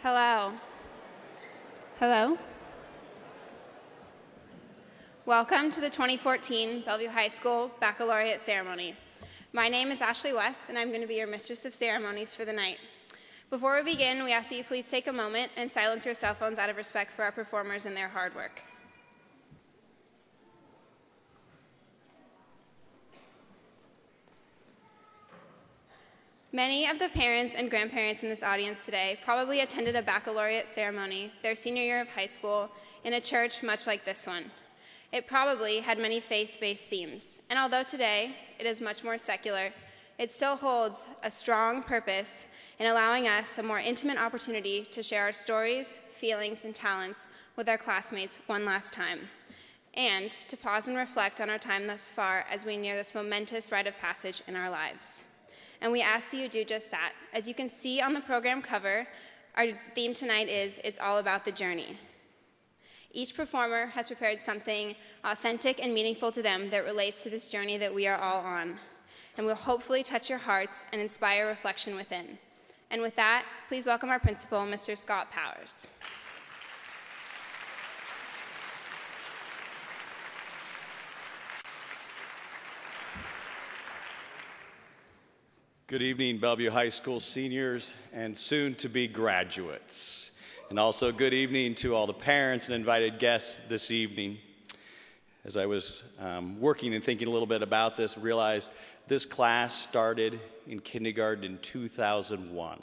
Hello. Hello. Welcome to the 2014 Bellevue High School Baccalaureate Ceremony. My name is Ashley West, and I'm going to be your Mistress of Ceremonies for the night. Before we begin, we ask that you please take a moment and silence your cell phones out of respect for our performers and their hard work. Many of the parents and grandparents in this audience today probably attended a baccalaureate ceremony their senior year of high school in a church much like this one. It probably had many faith-based themes, and although today it is much more secular, it still holds a strong purpose in allowing us a more intimate opportunity to share our stories, feelings, and talents with our classmates one last time, and to pause and reflect on our time thus far as we near this momentous rite of passage in our lives. And we ask that you do just that. As you can see on the program cover, our theme tonight is It's All About the Journey. Each performer has prepared something authentic and meaningful to them that relates to this journey that we are all on, and will hopefully touch your hearts and inspire reflection within. And with that, please welcome our principal, Mr. Scott Powers. Good evening, Bellevue High School seniors and soon-to-be graduates. And also good evening to all the parents and invited guests this evening. As I was working and thinking a little bit about this, I realized this class started in kindergarten in 2001.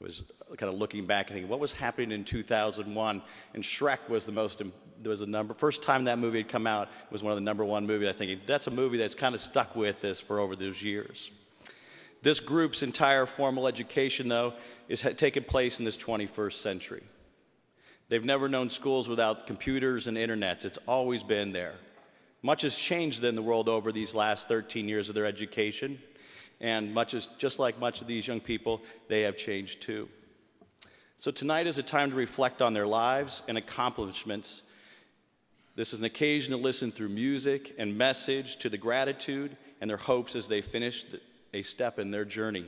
I was kind of looking back and thinking, what was happening in 2001? And Shrek was first time that movie had come out, it was one of the #1 movies. I was thinking, that's a movie that's kind of stuck with us for over those years. This group's entire formal education, though, is taking place in this 21st century. They've never known schools without computers and internets. It's always been there. Much has changed in the world over these last 13 years of their education, and just like much of these young people, they have changed too. So tonight is a time to reflect on their lives and accomplishments. This is an occasion to listen through music and message to the gratitude and their hopes as they finish a step in their journey.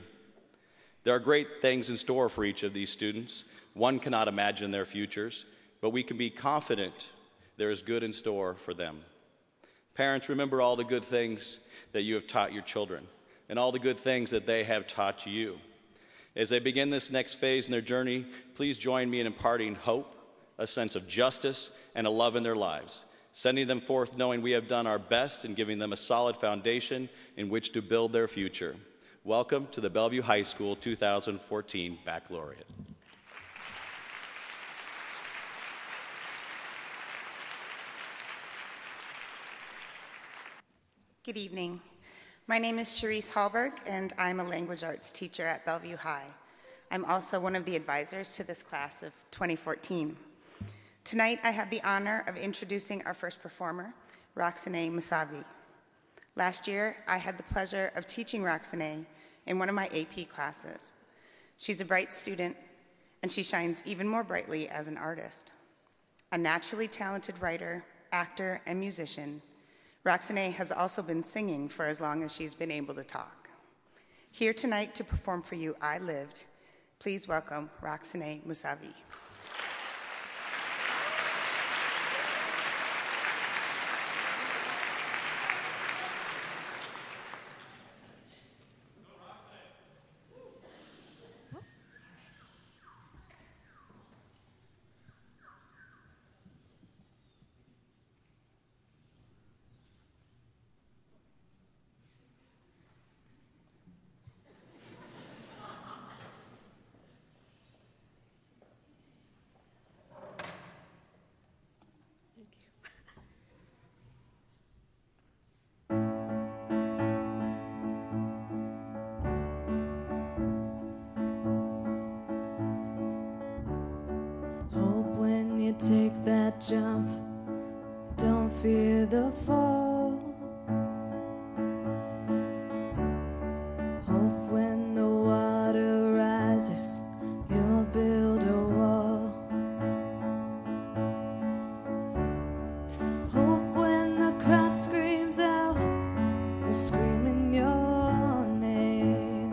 There are great things in store for each of these students. One cannot imagine their futures, but we can be confident there is good in store for them. Parents, remember all the good things that you have taught your children and all the good things that they have taught you. As they begin this next phase in their journey, please join me in imparting hope, a sense of justice, and a love in their lives, sending them forth knowing we have done our best and giving them a solid foundation in which to build their future. Welcome to the Bellevue High School 2014 Baccalaureate. Good evening. My name is Charisse Hallberg, and I'm a language arts teacher at Bellevue High. I'm also one of the advisors to this class of 2014. Tonight, I have the honor of introducing our first performer, Roxanne Musavi. Last year, I had the pleasure of teaching Roxanne in one of my AP classes. She's a bright student, and she shines even more brightly as an artist. A naturally talented writer, actor, and musician, Roxanne has also been singing for as long as she's been able to talk. Here tonight to perform for you, I Lived. Please welcome Roxanne Musavi. Take that jump, don't fear the fall. Hope when the water rises, you'll build a wall. Hope when the crowd screams out, they're screaming your name.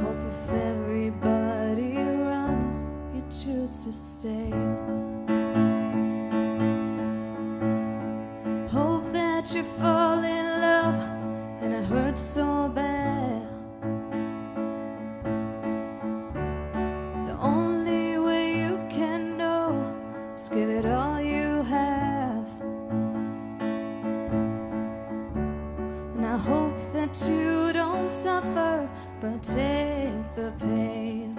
Hope if everybody stay. Hope that you fall in love and it hurts so bad. The only way you can know is give it all you have. And I hope that you don't suffer, but take the pain.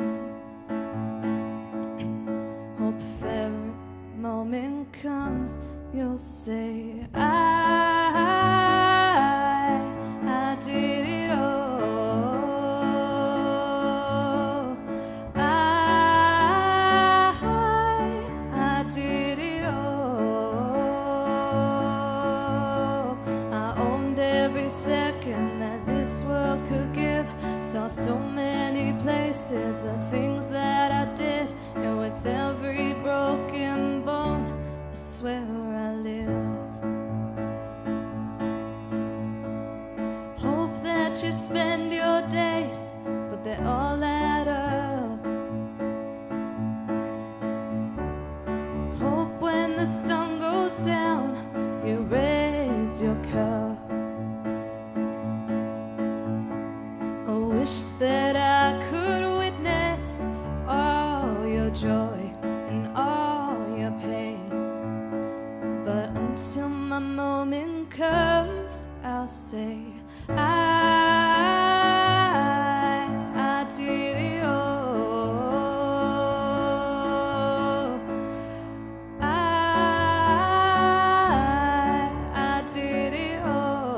Hope if every moment comes, you'll say, I did it all. I did it all. I owned every second that this world could give. Saw so many places, the things that I did, and with every broken bone, I swear I live. Hope that you spend your days, but they all add up. Hope when the sun goes down, you raise your cup. I wish that I could witness all your joy and all your pain, but until my moment comes, I'll say, I did it all. I did it all.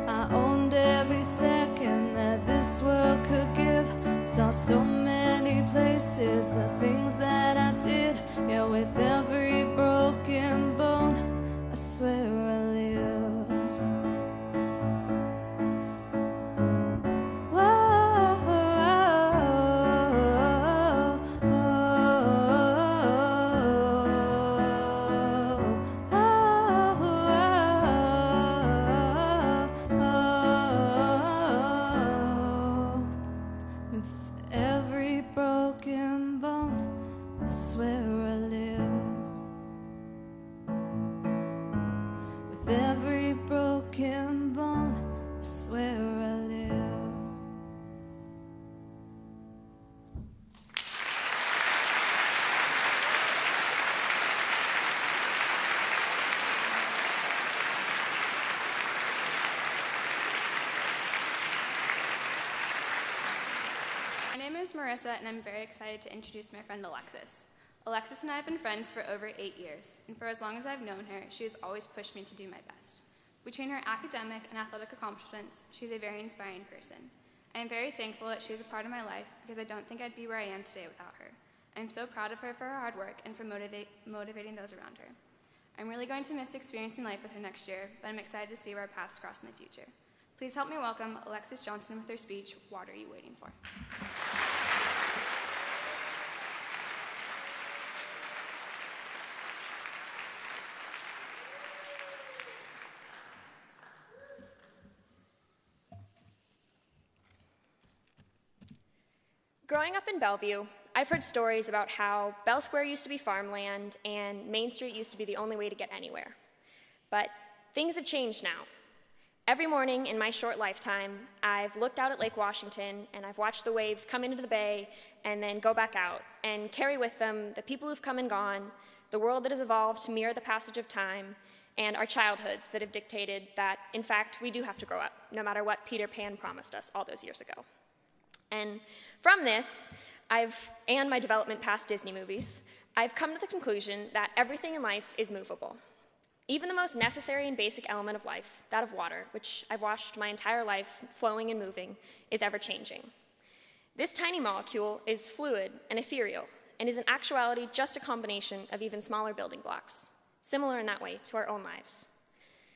I owned every second that this world could give. Saw so many places, the things that I did, yeah, with every broken bone, I swear I live. With every broken bone, I swear I live. With every broken bone, I swear I live. My name is Marissa, and I'm very excited to introduce my friend Alexis. Alexis and I have been friends for over 8 years, and for as long as I've known her, she has always pushed me to do my best. Between her academic and athletic accomplishments, she's a very inspiring person. I am very thankful that she is a part of my life because I don't think I'd be where I am today without her. I am so proud of her for her hard work and for motivating those around her. I'm really going to miss experiencing life with her next year, but I'm excited to see where our paths cross in the future. Please help me welcome Alexis Johnson with her speech, What Are You Waiting For? Growing up in Bellevue, I've heard stories about how Bell Square used to be farmland and Main Street used to be the only way to get anywhere. But things have changed now. Every morning in my short lifetime, I've looked out at Lake Washington and I've watched the waves come into the bay and then go back out and carry with them the people who've come and gone, the world that has evolved to mirror the passage of time, and our childhoods that have dictated that, in fact, we do have to grow up, no matter what Peter Pan promised us all those years ago. And from this, and my development past Disney movies, I've come to the conclusion that everything in life is movable. Even the most necessary and basic element of life, that of water, which I've watched my entire life flowing and moving, is ever-changing. This tiny molecule is fluid and ethereal, and is in actuality just a combination of even smaller building blocks, similar in that way to our own lives.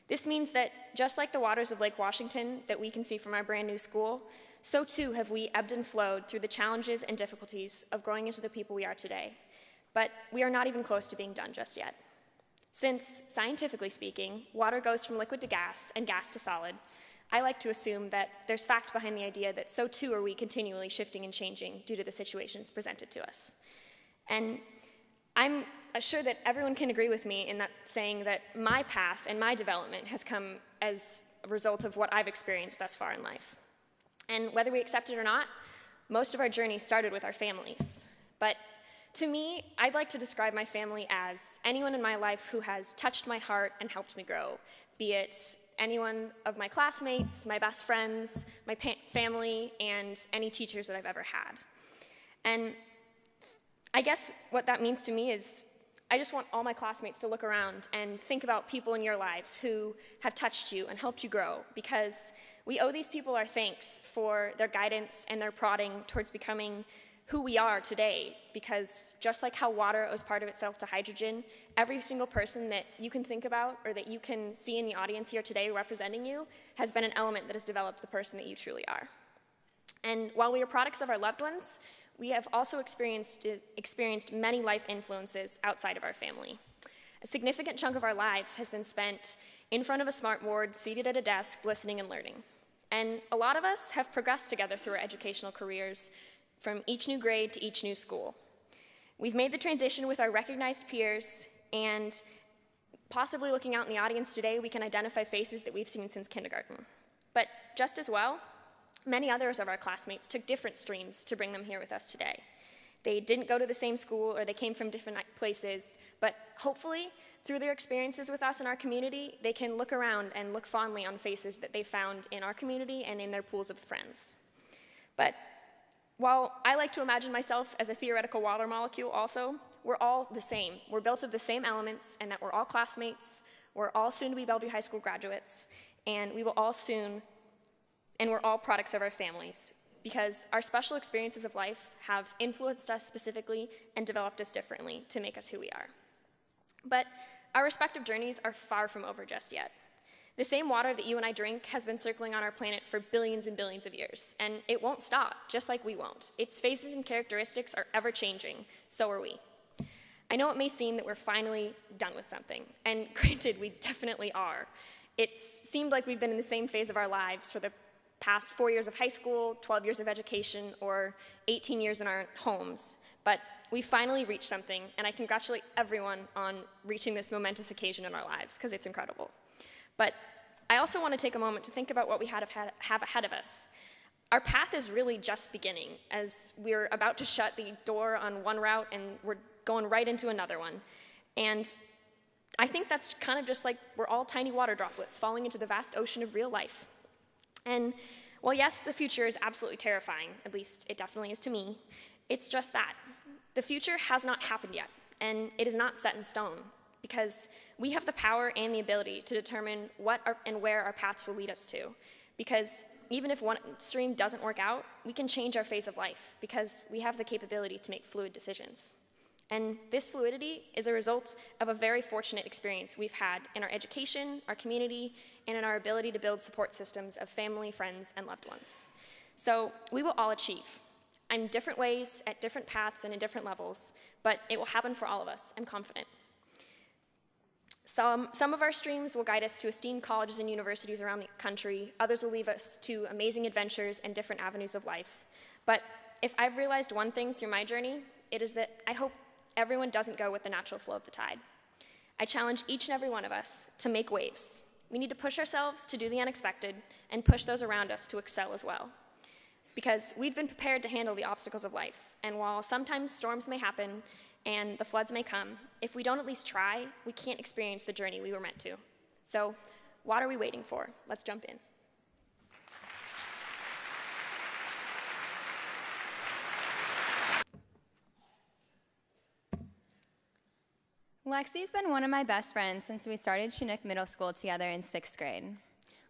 This means that just like the waters of Lake Washington that we can see from our brand new school, so too have we ebbed and flowed through the challenges and difficulties of growing into the people we are today. But we are not even close to being done just yet. Since, scientifically speaking, water goes from liquid to gas and gas to solid, I like to assume that there's fact behind the idea that so too are we continually shifting and changing due to the situations presented to us. And I'm sure that everyone can agree with me in that saying that my path and my development has come as a result of what I've experienced thus far in life. And whether we accept it or not, most of our journey started with our families. But to me, I'd like to describe my family as anyone in my life who has touched my heart and helped me grow, be it anyone of my classmates, my best friends, my family, and any teachers that I've ever had. And I guess what that means to me is I just want all my classmates to look around and think about people in your lives who have touched you and helped you grow, because we owe these people our thanks for their guidance and their prodding towards becoming who we are today, because just like how water owes part of itself to hydrogen, every single person that you can think about or that you can see in the audience here today representing you has been an element that has developed the person that you truly are. And while we are products of our loved ones, we have also experienced many life influences outside of our family. A significant chunk of our lives has been spent in front of a smartboard, seated at a desk, listening and learning. And a lot of us have progressed together through our educational careers, from each new grade to each new school. We've made the transition with our recognized peers, and possibly looking out in the audience today, we can identify faces that we've seen since kindergarten. But just as well, many others of our classmates took different streams to bring them here with us today. They didn't go to the same school, or they came from different places, but hopefully, through their experiences with us in our community, they can look around and look fondly on faces that they found in our community and in their pools of friends. But while I like to imagine myself as a theoretical water molecule also, we're all the same. We're built of the same elements, and that we're all classmates, we're all soon to be Bellevue High School graduates, and we will all soon, and we're all products of our families, because our special experiences of life have influenced us specifically and developed us differently to make us who we are. But our respective journeys are far from over just yet. The same water that you and I drink has been circling on our planet for billions and billions of years, and it won't stop, just like we won't. Its phases and characteristics are ever-changing, so are we. I know it may seem that we're finally done with something, and granted, we definitely are. It's seemed like we've been in the same phase of our lives for the past 4 years of high school, 12 years of education, or 18 years in our homes, but we finally reached something, and I congratulate everyone on reaching this momentous occasion in our lives, because it's incredible. But I also want to take a moment to think about what we have ahead of us. Our path is really just beginning, as we're about to shut the door on one route and we're going right into another one. And I think that's kind of just like we're all tiny water droplets falling into the vast ocean of real life. And while yes, the future is absolutely terrifying, at least it definitely is to me, it's just that. The future has not happened yet, and it is not set in stone, because we have the power and the ability to determine and where our paths will lead us to. Because even if one stream doesn't work out, we can change our phase of life, because we have the capability to make fluid decisions. And this fluidity is a result of a very fortunate experience we've had in our education, our community, and in our ability to build support systems of family, friends, and loved ones. So we will all achieve in different ways, at different paths, and in different levels, but it will happen for all of us, I'm confident. Some of our streams will guide us to esteemed colleges and universities around the country. Others will lead us to amazing adventures and different avenues of life. But if I've realized one thing through my journey, it is that I hope everyone doesn't go with the natural flow of the tide. I challenge each and every one of us to make waves. We need to push ourselves to do the unexpected and push those around us to excel as well. Because we've been prepared to handle the obstacles of life. And while sometimes storms may happen and the floods may come, if we don't at least try, we can't experience the journey we were meant to. So, what are we waiting for? Let's jump in. Lexi's been one of my best friends since we started Chinook Middle School together in 6th grade.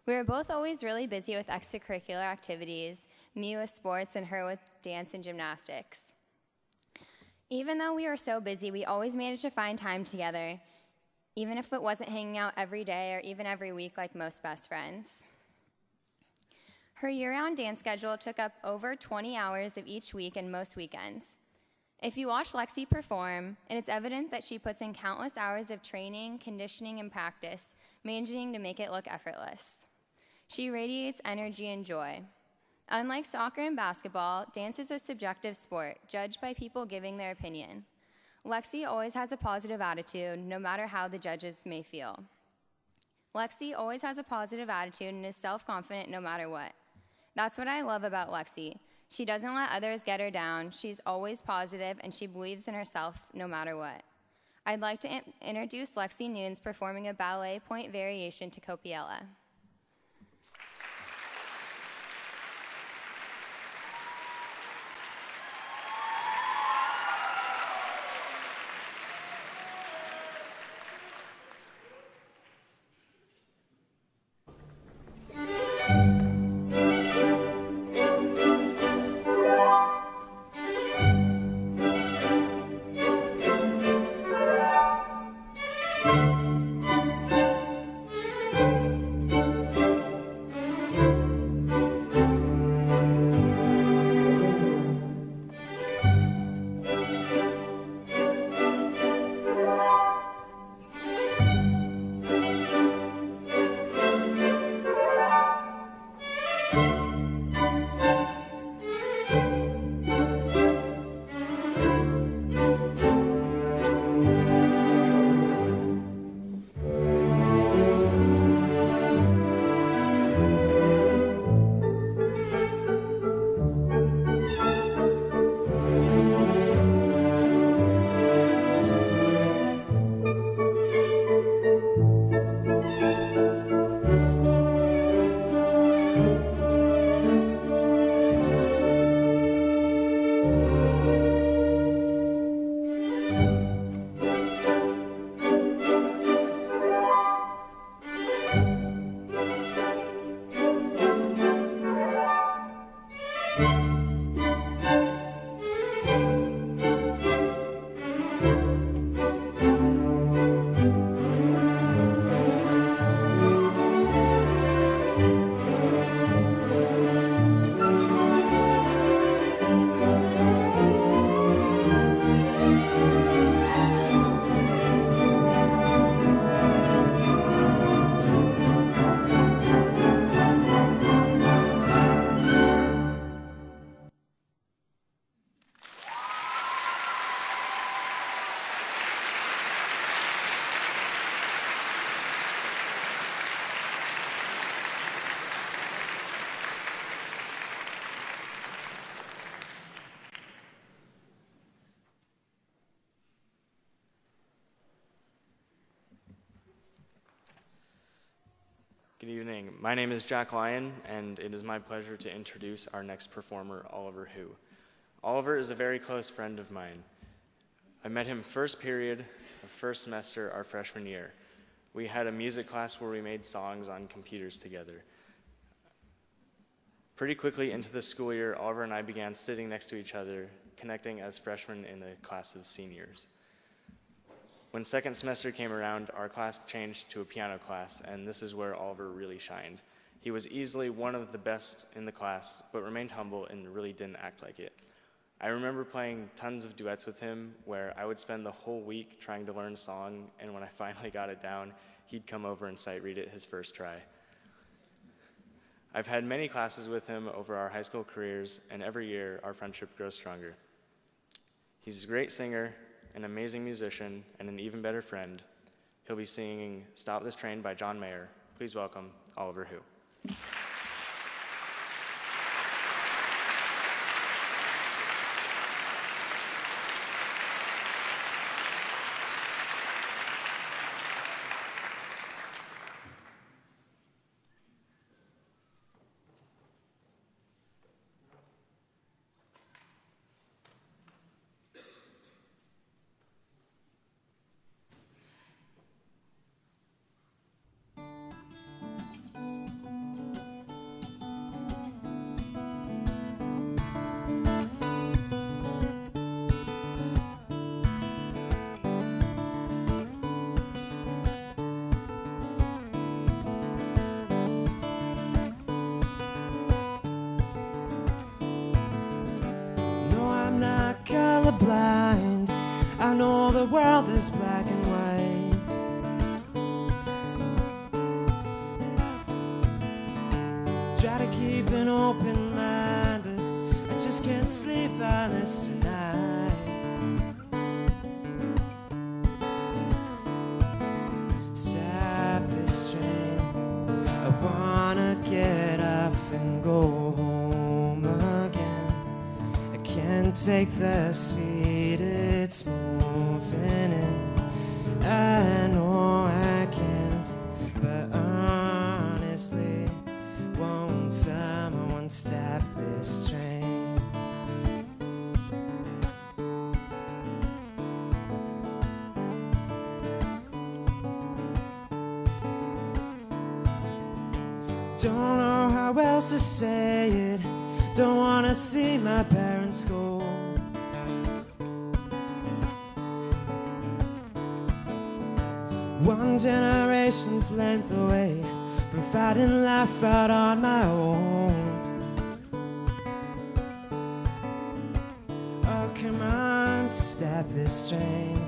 We were both always really busy with extracurricular activities, me with sports and her with dance and gymnastics. Even though we were so busy, we always managed to find time together, even if it wasn't hanging out every day or even every week like most best friends. Her year-round dance schedule took up over 20 hours of each week and most weekends. If you watch Lexi perform, and it's evident that she puts in countless hours of training, conditioning, and practice, managing to make it look effortless. She radiates energy and joy. Unlike soccer and basketball, dance is a subjective sport, judged by people giving their opinion. Lexi always has a positive attitude, no matter how the judges may feel. Lexi always has a positive attitude and is self-confident no matter what. That's what I love about Lexi. She doesn't let others get her down. She's always positive, and she believes in herself no matter what. I'd like to introduce Lexi Nunes performing a ballet point variation to Copiella. Good evening. My name is Jack Lyon, and it is my pleasure to introduce our next performer, Oliver Hu. Oliver is a very close friend of mine. I met him first period of first semester our freshman year. We had a music class where we made songs on computers together. Pretty quickly into the school year, Oliver and I began sitting next to each other, connecting as freshmen in a class of seniors. When second semester came around, our class changed to a piano class, and this is where Oliver really shined. He was easily one of the best in the class, but remained humble and really didn't act like it. I remember playing tons of duets with him, where I would spend the whole week trying to learn a song, and when I finally got it down, he'd come over and sight read it his first try. I've had many classes with him over our high school careers, and every year our friendship grows stronger. He's a great singer, an amazing musician, and an even better friend. He'll be singing Stop This Train by John Mayer. Please welcome Oliver Hu. Blind, I know the world is black and white. open mind, but I just can't sleep honest tonight. Stop this train, I wanna get off and go home again. I can't take the speed it's moving in. I know I can't, but honestly, won't someone stop this train? Don't know how else to say it. Don't wanna see my parents go. One generation's length away from fighting life out on my own. Oh, come on, stop this train.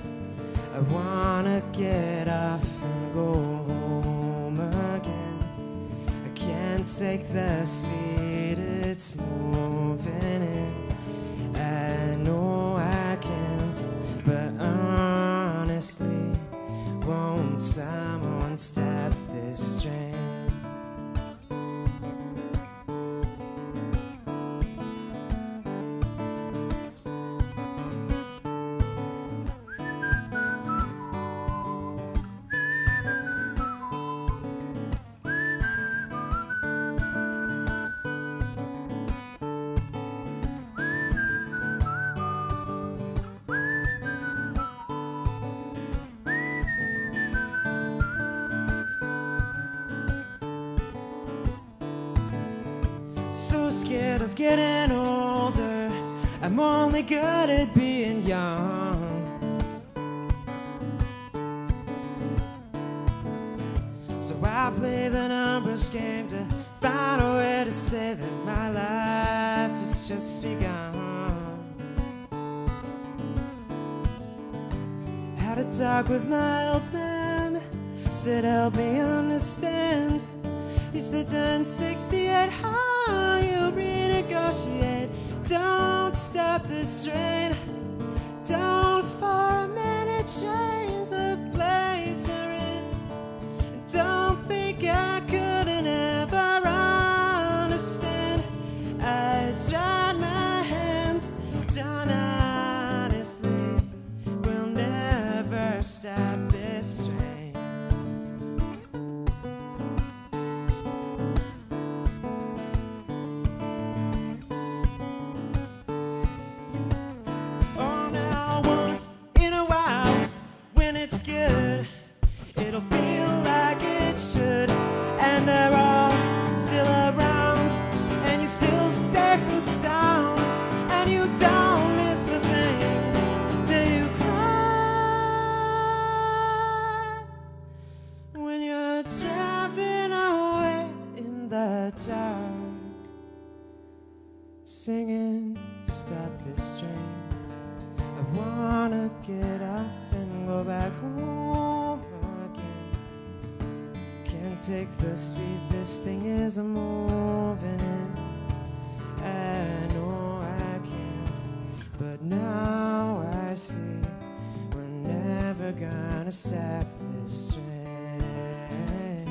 I wanna get off and go home again. I can't take the speed it's moving in. I know I can't, but honestly, won't someone stop this train? So scared of getting older, I'm only good at being young. So I play the numbers game to find a way to say that my life has just begun. Had a talk with my old man, said help me understand. He said turn 68 high, you'll renegotiate. Don't stop this train. Don't for a minute change the place you're in. Don't think I couldn't ever understand. I tried my hand, done honestly. We'll never stop this train. Oh, now once in a while, when it's good, it'll feel like it should. And they're all still around, and you're still safe and sound, and you don't miss a thing till you cry. When you're driving away in the dark, singing, stop this train. I wanna get off and go back home again. Can't take the speed this thing is moving in. I know I can't, but now I see we're never gonna stop this train.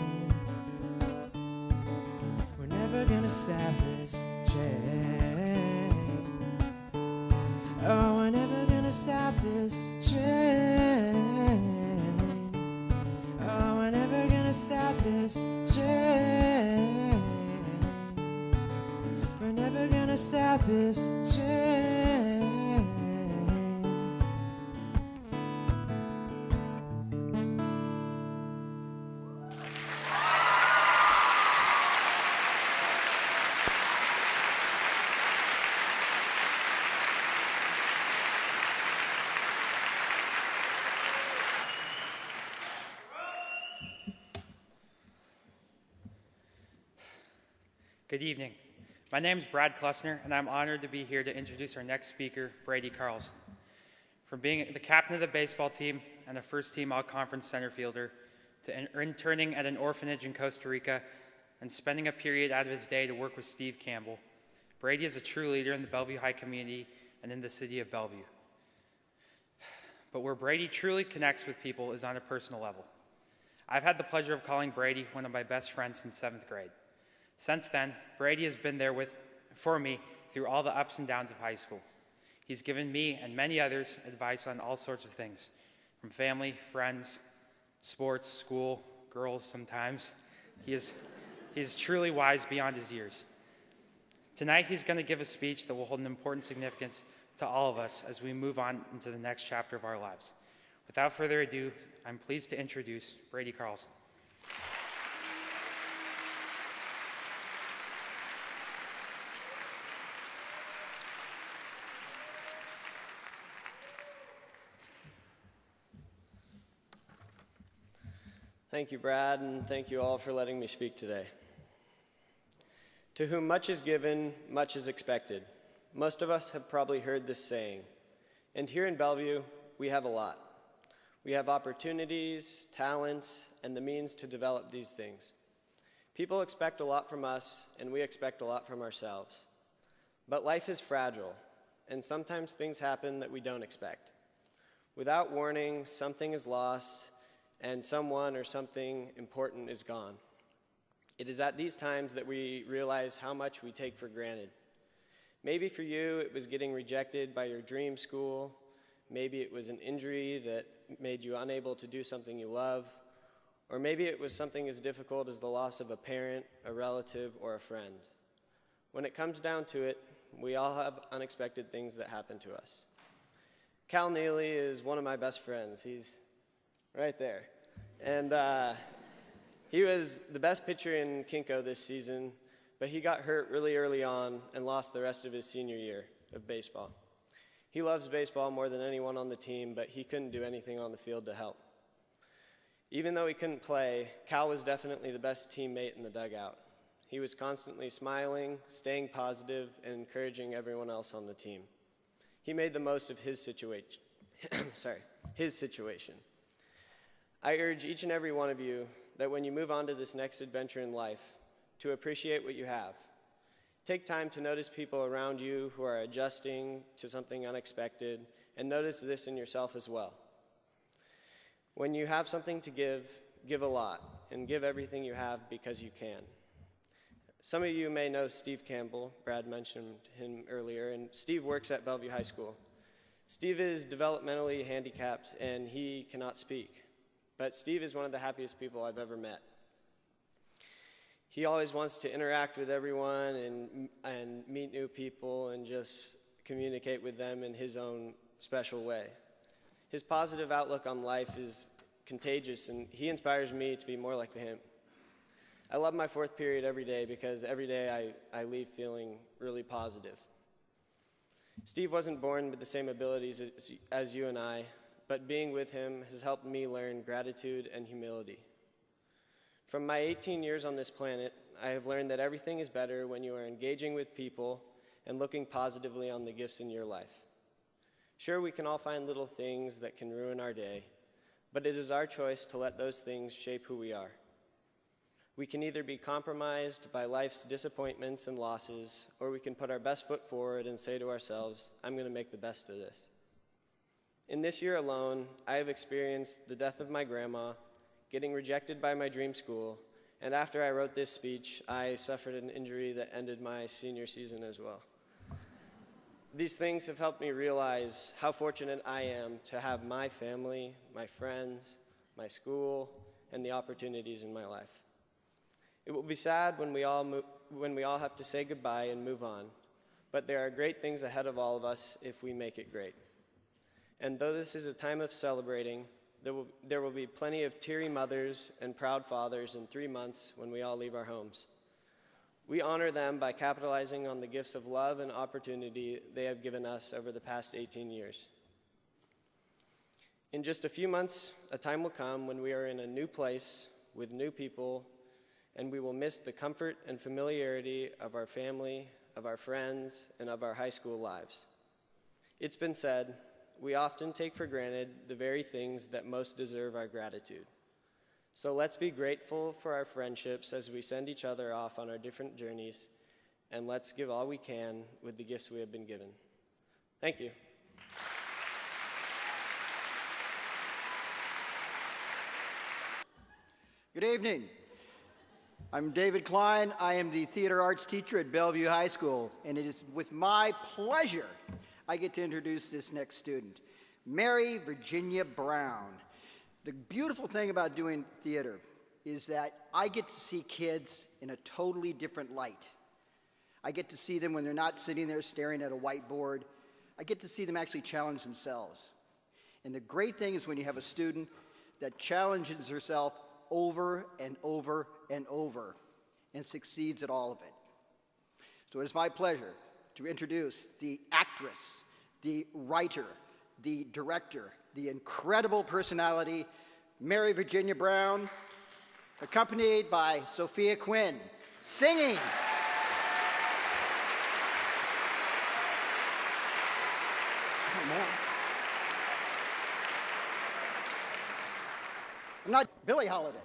We're never gonna stop this train. Oh, we're never gonna stop this train. Oh, we're never gonna stop this train. We're never gonna stop this train. Good evening. My name is Brad Klessner, and I'm honored to be here to introduce our next speaker, Brady Carls. From being the captain of the baseball team and a first-team all-conference center fielder, to interning at an orphanage in Costa Rica, and spending a period out of his day to work with Steve Campbell, Brady is a true leader in the Bellevue High community and in the city of Bellevue. But where Brady truly connects with people is on a personal level. I've had the pleasure of calling Brady one of my best friends since 7th grade. Since then, Brady has been there for me through all the ups and downs of high school. He's given me and many others advice on all sorts of things, from family, friends, sports, school, girls sometimes. He is truly wise beyond his years. Tonight, he's going to give a speech that will hold an important significance to all of us as we move on into the next chapter of our lives. Without further ado, I'm pleased to introduce Brady Carlson. Thank you, Brad, and thank you all for letting me speak today. To whom much is given, much is expected. Most of us have probably heard this saying, and here in Bellevue, we have a lot. We have opportunities, talents, and the means to develop these things. People expect a lot from us, and we expect a lot from ourselves. But life is fragile, and sometimes things happen that we don't expect. Without warning, something is lost, and someone or something important is gone. It is at these times that we realize how much we take for granted. Maybe for you, it was getting rejected by your dream school. Maybe it was an injury that made you unable to do something you love. Or maybe it was something as difficult as the loss of a parent, a relative, or a friend. When it comes down to it, we all have unexpected things that happen to us. Cal Neely is one of my best friends. He's right there. And he was the best pitcher in Kinko this season, but he got hurt really early on and lost the rest of his senior year of baseball. He loves baseball more than anyone on the team, but he couldn't do anything on the field to help. Even though he couldn't play, Cal was definitely the best teammate in the dugout. He was constantly smiling, staying positive, and encouraging everyone else on the team. He made the most of his situation. his situation. I urge each and every one of you that when you move on to this next adventure in life, to appreciate what you have. Take time to notice people around you who are adjusting to something unexpected, and notice this in yourself as well. When you have something to give, give a lot, and give everything you have because you can. Some of you may know Steve Campbell. Brad mentioned him earlier, and Steve works at Bellevue High School. Steve is developmentally handicapped, and he cannot speak. But Steve is one of the happiest people I've ever met. He always wants to interact with everyone and meet new people and just communicate with them in his own special way. His positive outlook on life is contagious, and he inspires me to be more like him. I love my fourth period every day because every day I leave feeling really positive. Steve wasn't born with the same abilities as you and I, but being with him has helped me learn gratitude and humility. From my 18 years on this planet, I have learned that everything is better when you are engaging with people and looking positively on the gifts in your life. Sure, we can all find little things that can ruin our day, but it is our choice to let those things shape who we are. We can either be compromised by life's disappointments and losses, or we can put our best foot forward and say to ourselves, I'm going to make the best of this. In this year alone, I have experienced the death of my grandma, getting rejected by my dream school, and after I wrote this speech, I suffered an injury that ended my senior season as well. These things have helped me realize how fortunate I am to have my family, my friends, my school, and the opportunities in my life. It will be sad when we all have to say goodbye and move on, but there are great things ahead of all of us if we make it great. And though this is a time of celebrating, there will be plenty of teary mothers and proud fathers in 3 months when we all leave our homes. We honor them by capitalizing on the gifts of love and opportunity they have given us over the past 18 years. In just a few months, a time will come when we are in a new place with new people, and we will miss the comfort and familiarity of our family, of our friends, and of our high school lives. It's been said, we often take for granted the very things that most deserve our gratitude. So let's be grateful for our friendships as we send each other off on our different journeys, and let's give all we can with the gifts we have been given. Thank you. Good evening. I'm David Klein. I am the theater arts teacher at Bellevue High School, and it is with my pleasure I get to introduce this next student, Mary Virginia Brown. The beautiful thing about doing theater is that I get to see kids in a totally different light. I get to see them when they're not sitting there staring at a whiteboard. I get to see them actually challenge themselves. And the great thing is when you have a student that challenges herself over and over and over and succeeds at all of it. So it is my pleasure to introduce the actress, the writer, the director, the incredible personality, Mary Virginia Brown, accompanied by Sophia Quinn, singing. I'm not Billie Holiday.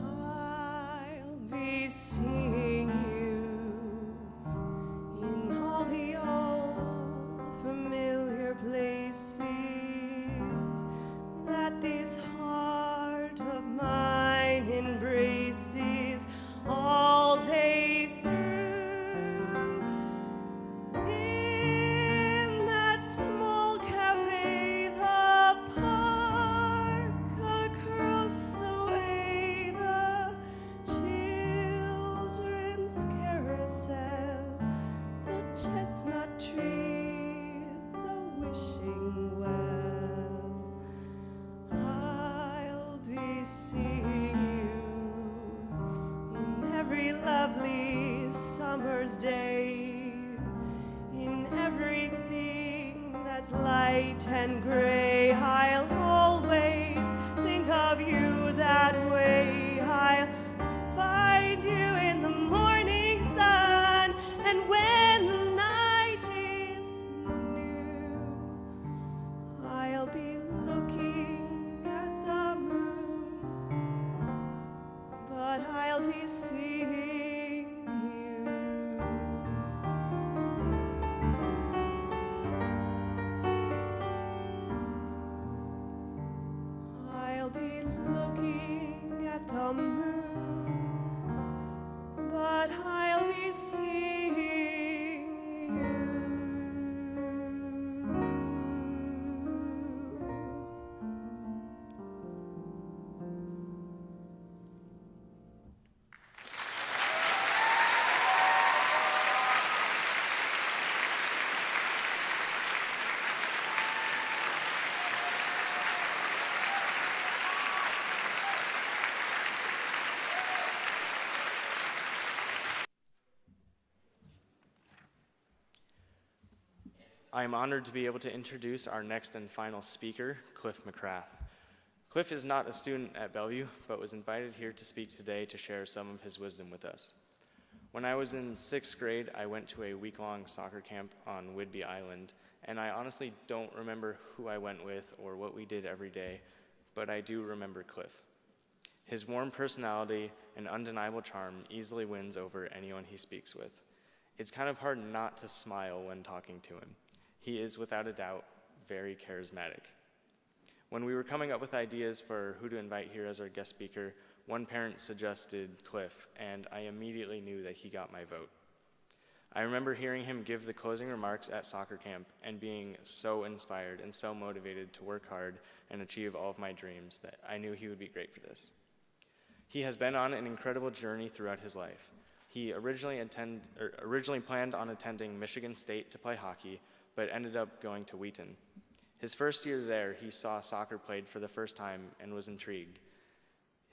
I'll be seeing you in all the old familiar places that this heart of mine embraces all day through. In that small cafe, the park, across the way, the children's carousel, the chestnut tree, the wishing well. I'll be seeing you in every lovely summer's day, in everything that's light and gray. I'll always think of you that way. I'll find you in the morning sun, and when the night is new, I'll be looking at the moon, but I'll be seeing you. I'll be looking at the moon, but I'll be seeing you. I am honored to be able to introduce our next and final speaker, Cliff McCrath. Cliff is not a student at Bellevue, but was invited here to speak today to share some of his wisdom with us. When I was in 6th grade, I went to a week-long soccer camp on Whidbey Island, and I honestly don't remember who I went with or what we did every day, but I do remember Cliff. His warm personality and undeniable charm easily wins over anyone he speaks with. It's kind of hard not to smile when talking to him. He is, without a doubt, very charismatic. When we were coming up with ideas for who to invite here as our guest speaker, one parent suggested Cliff, and I immediately knew that he got my vote. I remember hearing him give the closing remarks at soccer camp and being so inspired and so motivated to work hard and achieve all of my dreams that I knew he would be great for this. He has been on an incredible journey throughout his life. He originally planned on attending Michigan State to play hockey, but ended up going to Wheaton. His first year there, he saw soccer played for the first time and was intrigued.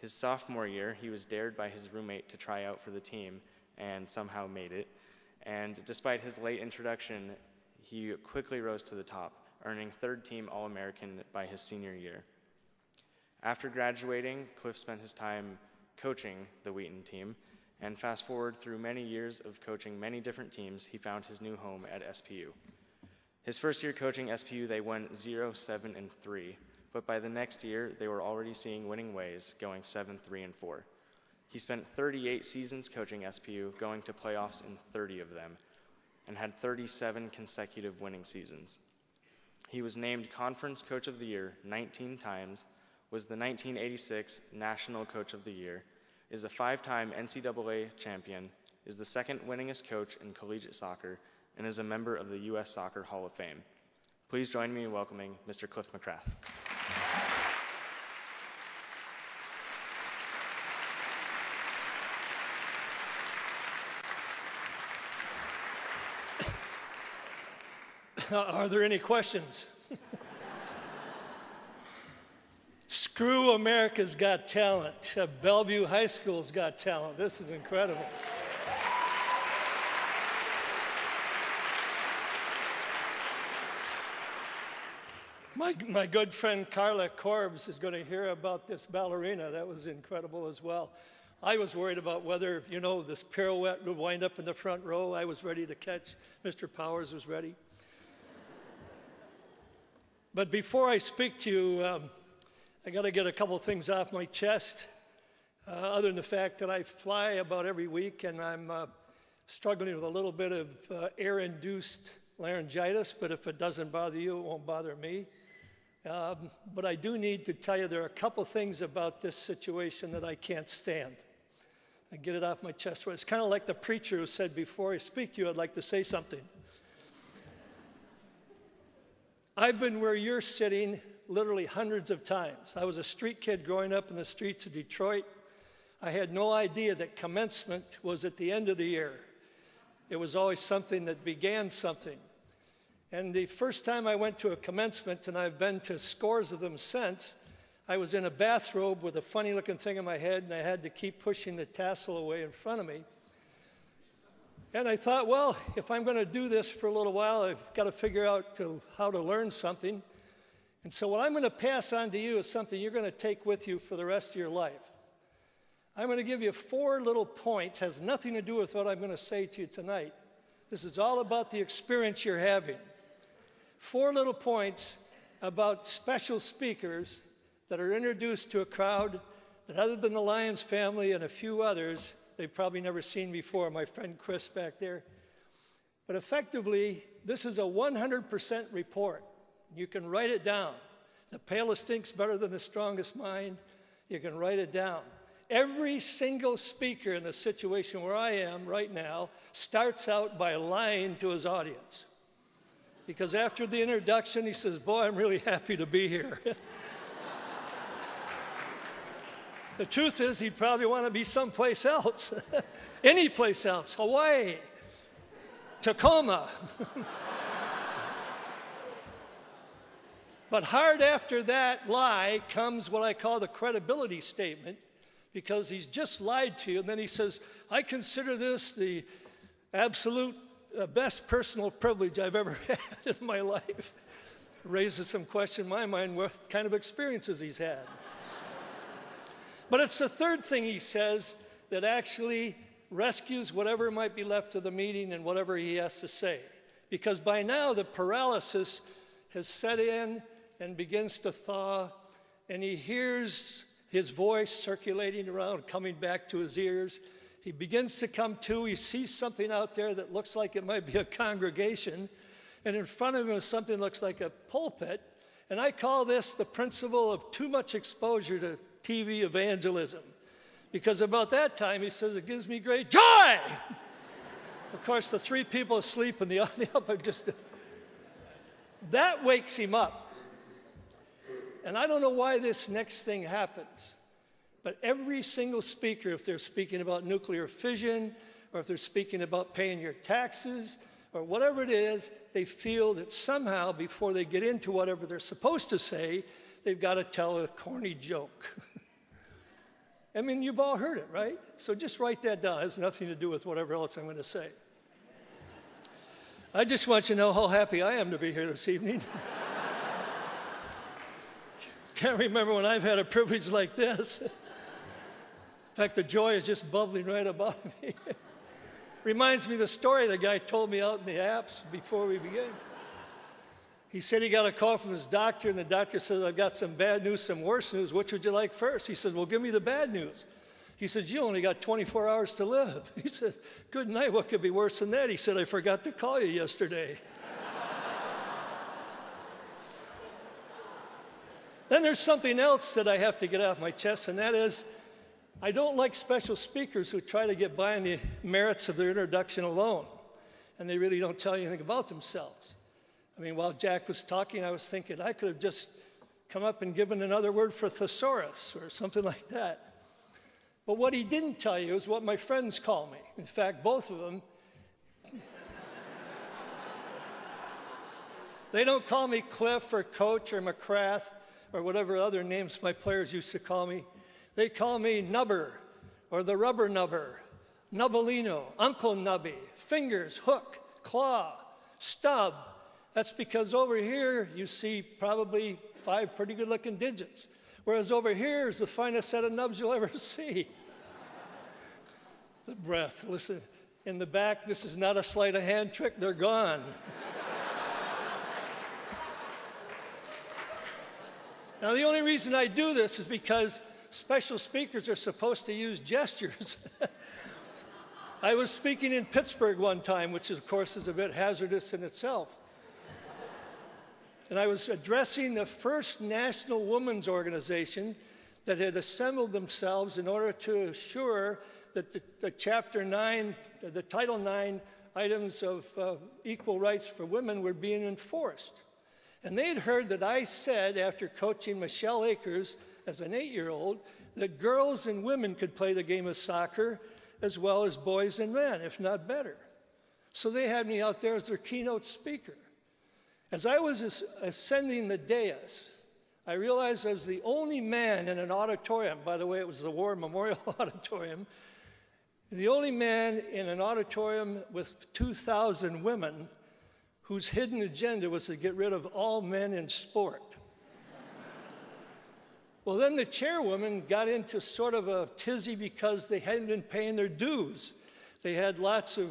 His sophomore year, he was dared by his roommate to try out for the team and somehow made it. And despite his late introduction, he quickly rose to the top, earning third-team All-American by his senior year. After graduating, Cliff spent his time coaching the Wheaton team, and fast forward through many years of coaching many different teams, he found his new home at SPU. His first year coaching SPU, they went 0-7-3, but by the next year, they were already seeing winning ways, going 7-3-4. He spent 38 seasons coaching SPU, going to playoffs in 30 of them, and had 37 consecutive winning seasons. He was named Conference Coach of the Year 19 times, was the 1986 National Coach of the Year, is a 5-time NCAA champion, is the second winningest coach in collegiate soccer, and is a member of the U.S. Soccer Hall of Fame. Please join me in welcoming Mr. Cliff McCrath. Are there any questions? Screw America's Got Talent. Bellevue High School's got talent. This is incredible. My good friend Carla Corbs is going to hear about this ballerina. That was incredible as well. I was worried about whether, this pirouette would wind up in the front row. I was ready to catch. Mr. Powers was ready. But before I speak to you, I got to get a couple things off my chest, other than the fact that I fly about every week and I'm struggling with a little bit of air-induced laryngitis, but if it doesn't bother you, it won't bother me. But I do need to tell you there are a couple things about this situation that I can't stand. I get it off my chest. It's kind of like the preacher who said, before I speak to you, I'd like to say something. I've been where you're sitting literally hundreds of times. I was a street kid growing up in the streets of Detroit. I had no idea that commencement was at the end of the year. It was always something that began something. And the first time I went to a commencement, and I've been to scores of them since, I was in a bathrobe with a funny looking thing on my head, and I had to keep pushing the tassel away in front of me. And I thought, well, if I'm going to do this for a little while, I've got to figure out how to learn something. And so what I'm going to pass on to you is something you're going to take with you for the rest of your life. I'm going to give you 4 little points. Has nothing to do with what I'm going to say to you tonight. This is all about the experience you're having. 4 little points about special speakers that are introduced to a crowd that, other than the Lyons family and a few others, they've probably never seen before, my friend Chris back there. But effectively, this is a 100% report. You can write it down. The palest ink's better than the strongest mind. You can write it down. Every single speaker in the situation where I am right now starts out by lying to his audience. Because after the introduction, he says, boy, I'm really happy to be here. The truth is, he'd probably want to be someplace else. Any place else. Hawaii. Tacoma. But hard after that lie comes what I call the credibility statement, because he's just lied to you, and then he says, I consider this the absolute best personal privilege I've ever had in my life. Raises some question in my mind what kind of experiences he's had. But it's the third thing he says that actually rescues whatever might be left of the meeting and whatever he has to say. Because by now the paralysis has set in and begins to thaw, and he hears his voice circulating around, coming back to his ears. He begins to come to. He sees something out there that looks like it might be a congregation, and in front of him is something that looks like a pulpit. And I call this the principle of too much exposure to TV evangelism. Because about that time, he says, it gives me great joy. Of course, the 3 people asleep in the upper just... That wakes him up. And I don't know why this next thing happens, but every single speaker, if they're speaking about nuclear fission, or if they're speaking about paying your taxes, or whatever it is, they feel that somehow, before they get into whatever they're supposed to say, they've got to tell a corny joke. I mean, you've all heard it, right? So just write that down. It has nothing to do with whatever else I'm going to say. I just want you to know how happy I am to be here this evening. Can't remember when I've had a privilege like this. In fact, the joy is just bubbling right above me. Reminds me of the story the guy told me out in the apps before we began. He said he got a call from his doctor, and the doctor said, I've got some bad news, some worse news. Which would you like first? He said, well, give me the bad news. He says, you only got 24 hours to live. He said, good night, what could be worse than that? He said, I forgot to call you yesterday. Then there's something else that I have to get off my chest, and that is, I don't like special speakers who try to get by on the merits of their introduction alone, and they really don't tell you anything about themselves. I mean, while Jack was talking, I was thinking I could have just come up and given another word for thesaurus or something like that. But what he didn't tell you is what my friends call me. In fact, both of them. They don't call me Cliff or Coach or McCrath or whatever other names my players used to call me. They call me Nubber or the Rubber Nubber, Nubbalino, Uncle Nubby, Fingers, Hook, Claw, Stub. That's because over here you see probably 5 pretty good looking digits, whereas over here is the finest set of nubs you'll ever see. The breath, listen, in the back, this is not a sleight of hand trick, they're gone. Now the only reason I do this is because special speakers are supposed to use gestures. I was speaking in Pittsburgh one time, which of course is a bit hazardous in itself. And I was addressing the first national women's organization that had assembled themselves in order to assure that the Chapter 9, the Title 9 items of equal rights for women were being enforced. And they had heard that I said, after coaching Michelle Akers as an 8-year-old, that girls and women could play the game of soccer as well as boys and men, if not better. So they had me out there as their keynote speaker. As I was ascending the dais, I realized I was the only man in an auditorium. By the way, it was the War Memorial Auditorium. The only man in an auditorium with 2,000 women whose hidden agenda was to get rid of all men in sport. Well, then the chairwoman got into sort of a tizzy because they hadn't been paying their dues. They had lots of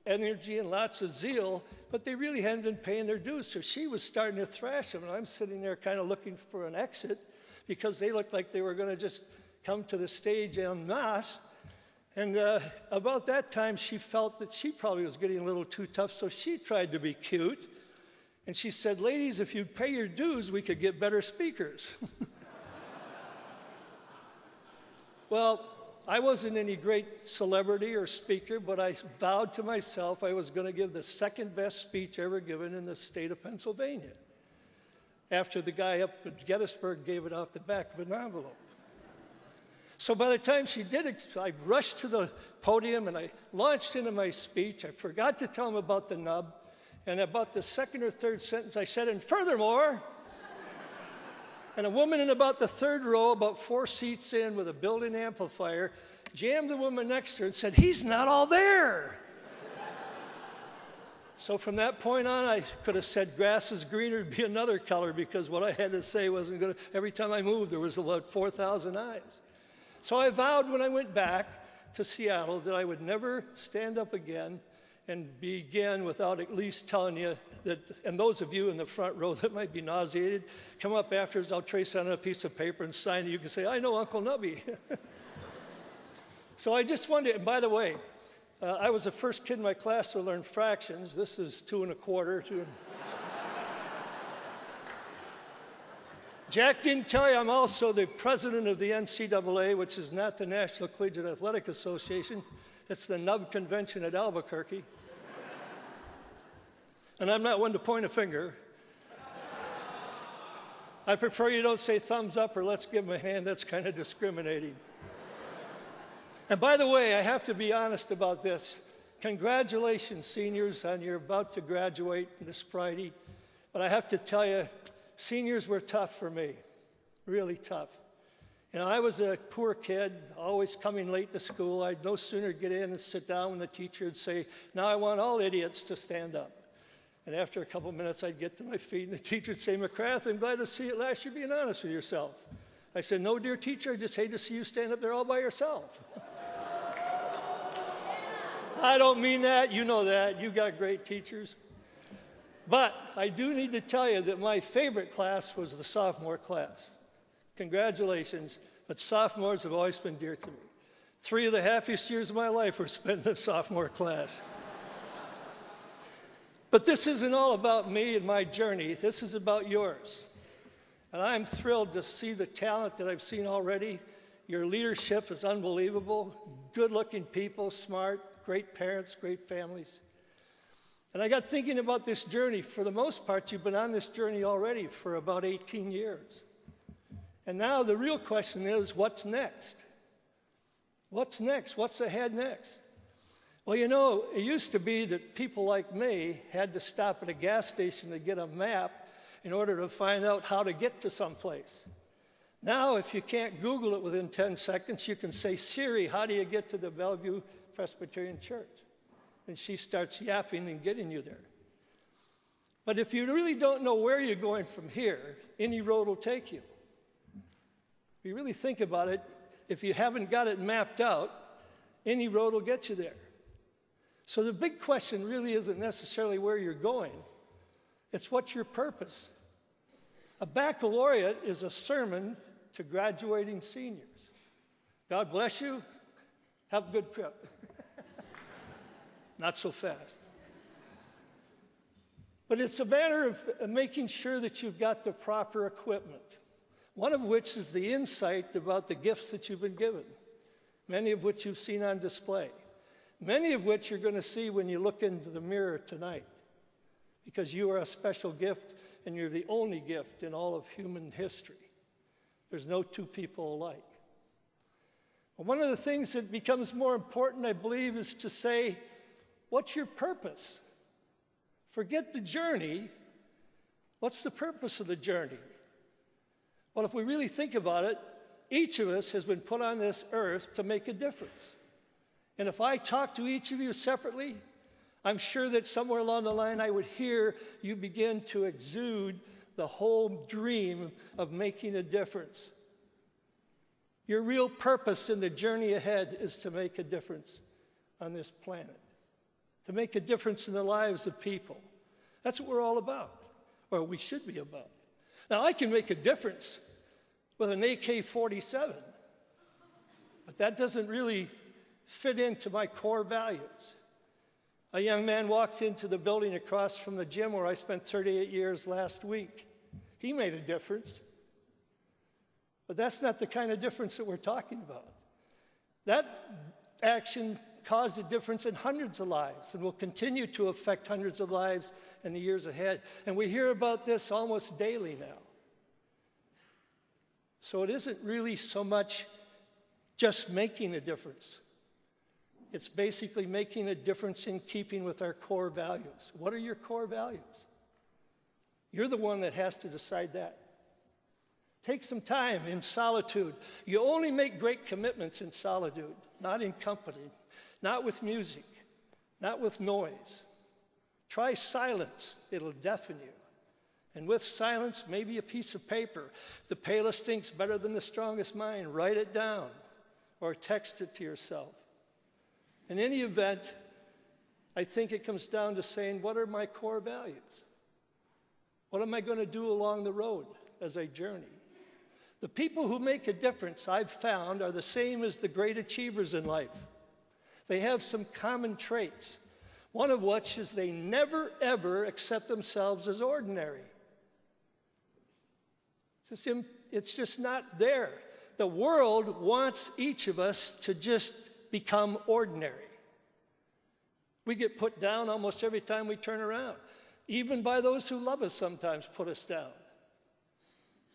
energy and lots of zeal, but they really hadn't been paying their dues. So she was starting to thrash them, and I'm sitting there kind of looking for an exit because they looked like they were going to just come to the stage en masse. And about that time, she felt that she probably was getting a little too tough, so she tried to be cute. And she said, ladies, if you'd pay your dues, we could get better speakers. Well, I wasn't any great celebrity or speaker, but I vowed to myself I was going to give the second best speech ever given in the state of Pennsylvania, after the guy up at Gettysburg gave it off the back of an envelope. So by the time she did it, I rushed to the podium and I launched into my speech. I forgot to tell him about the nub, and about the second or third sentence I said, and furthermore, and a woman in about the third row, about 4 seats in with a built-in amplifier, jammed the woman next to her and said, he's not all there. So from that point on, I could have said grass is greener, it'd be another color, because what I had to say wasn't going to, every time I moved, there was about 4,000 eyes. So I vowed when I went back to Seattle that I would never stand up again and begin without at least telling you that, and those of you in the front row that might be nauseated, come up afterwards, I'll trace on a piece of paper and sign it. You can say, I know Uncle Nubby. So I just wanted, and by the way, I was the first kid in my class to learn fractions. This is 2 1/4. Jack didn't tell you I'm also the president of the NCAA, which is not the National Collegiate Athletic Association. It's the Nub Convention at Albuquerque. And I'm not one to point a finger. I prefer you don't say thumbs up or let's give him a hand. That's kind of discriminating. And by the way, I have to be honest about this. Congratulations, seniors, on you're about to graduate this Friday. But I have to tell you, seniors were tough for me, really tough. You know, I was a poor kid, always coming late to school. I'd no sooner get in and sit down when the teacher would say, "Now I want all idiots to stand up." And after a couple minutes, I'd get to my feet, and the teacher would say, "McCrath, I'm glad to see at last you're being honest with yourself." I said, "No, dear teacher, I just hate to see you stand up there all by yourself." I don't mean that. You know that. You got great teachers. But I do need to tell you that my favorite class was the sophomore class. Congratulations, but sophomores have always been dear to me. 3 of the happiest years of my life were spent in the sophomore class. But this isn't all about me and my journey. This is about yours. And I'm thrilled to see the talent that I've seen already. Your leadership is unbelievable. Good-looking people, smart, great parents, great families. And I got thinking about this journey. For the most part, you've been on this journey already for about 18 years. And now the real question is, what's next? What's next? What's ahead next? Well, you know, it used to be that people like me had to stop at a gas station to get a map in order to find out how to get to someplace. Now, if you can't Google it within 10 seconds, you can say, "Siri, how do you get to the Bellevue Presbyterian Church?" And she starts yapping and getting you there. But if you really don't know where you're going from here, any road will take you. If you really think about it, if you haven't got it mapped out, any road will get you there. So the big question really isn't necessarily where you're going. It's what's your purpose. A baccalaureate is a sermon to graduating seniors. God bless you. Have a good trip. Not so fast. But it's a matter of making sure that you've got the proper equipment. One of which is the insight about the gifts that you've been given, many of which you've seen on display, many of which you're going to see when you look into the mirror tonight, because you are a special gift and you're the only gift in all of human history. There's no two people alike. But one of the things that becomes more important, I believe, is to say, what's your purpose? Forget the journey. What's the purpose of the journey? Well, if we really think about it, each of us has been put on this earth to make a difference. And if I talk to each of you separately, I'm sure that somewhere along the line I would hear you begin to exude the whole dream of making a difference. Your real purpose in the journey ahead is to make a difference on this planet, to make a difference in the lives of people. That's what we're all about, or we should be about. Now, I can make a difference with an AK-47, but that doesn't really fit into my core values. A young man walked into the building across from the gym where I spent 38 years last week. He made a difference, but that's not the kind of difference that we're talking about. That action caused a difference in hundreds of lives and will continue to affect hundreds of lives in the years ahead. And we hear about this almost daily now. So it isn't really so much just making a difference. It's basically making a difference in keeping with our core values. What are your core values? You're the one that has to decide that. Take some time in solitude. You only make great commitments in solitude, not in company, not with music, not with noise. Try silence. It'll deafen you. And with silence, maybe a piece of paper. The palest ink's better than the strongest mind. Write it down or text it to yourself. In any event, I think it comes down to saying, what are my core values? What am I going to do along the road as I journey? The people who make a difference, I've found, are the same as the great achievers in life. They have some common traits, one of which is they never, ever accept themselves as ordinary. It's just not there. The world wants each of us to just become ordinary. We get put down almost every time we turn around. Even by those who love us sometimes put us down.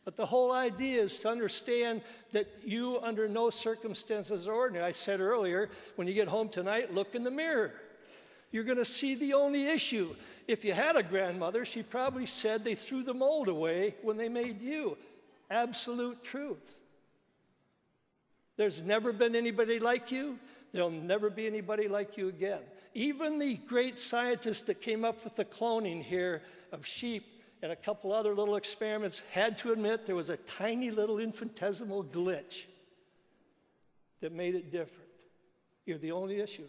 But the whole idea is to understand that you under no circumstances are ordinary. I said earlier, when you get home tonight, look in the mirror. You're going to see the only issue. If you had a grandmother, she probably said they threw the mold away when they made you. Absolute truth. There's never been anybody like you. There'll never be anybody like you again. Even the great scientists that came up with the cloning here of sheep and a couple other little experiments had to admit there was a tiny little infinitesimal glitch that made it different. You're the only issue.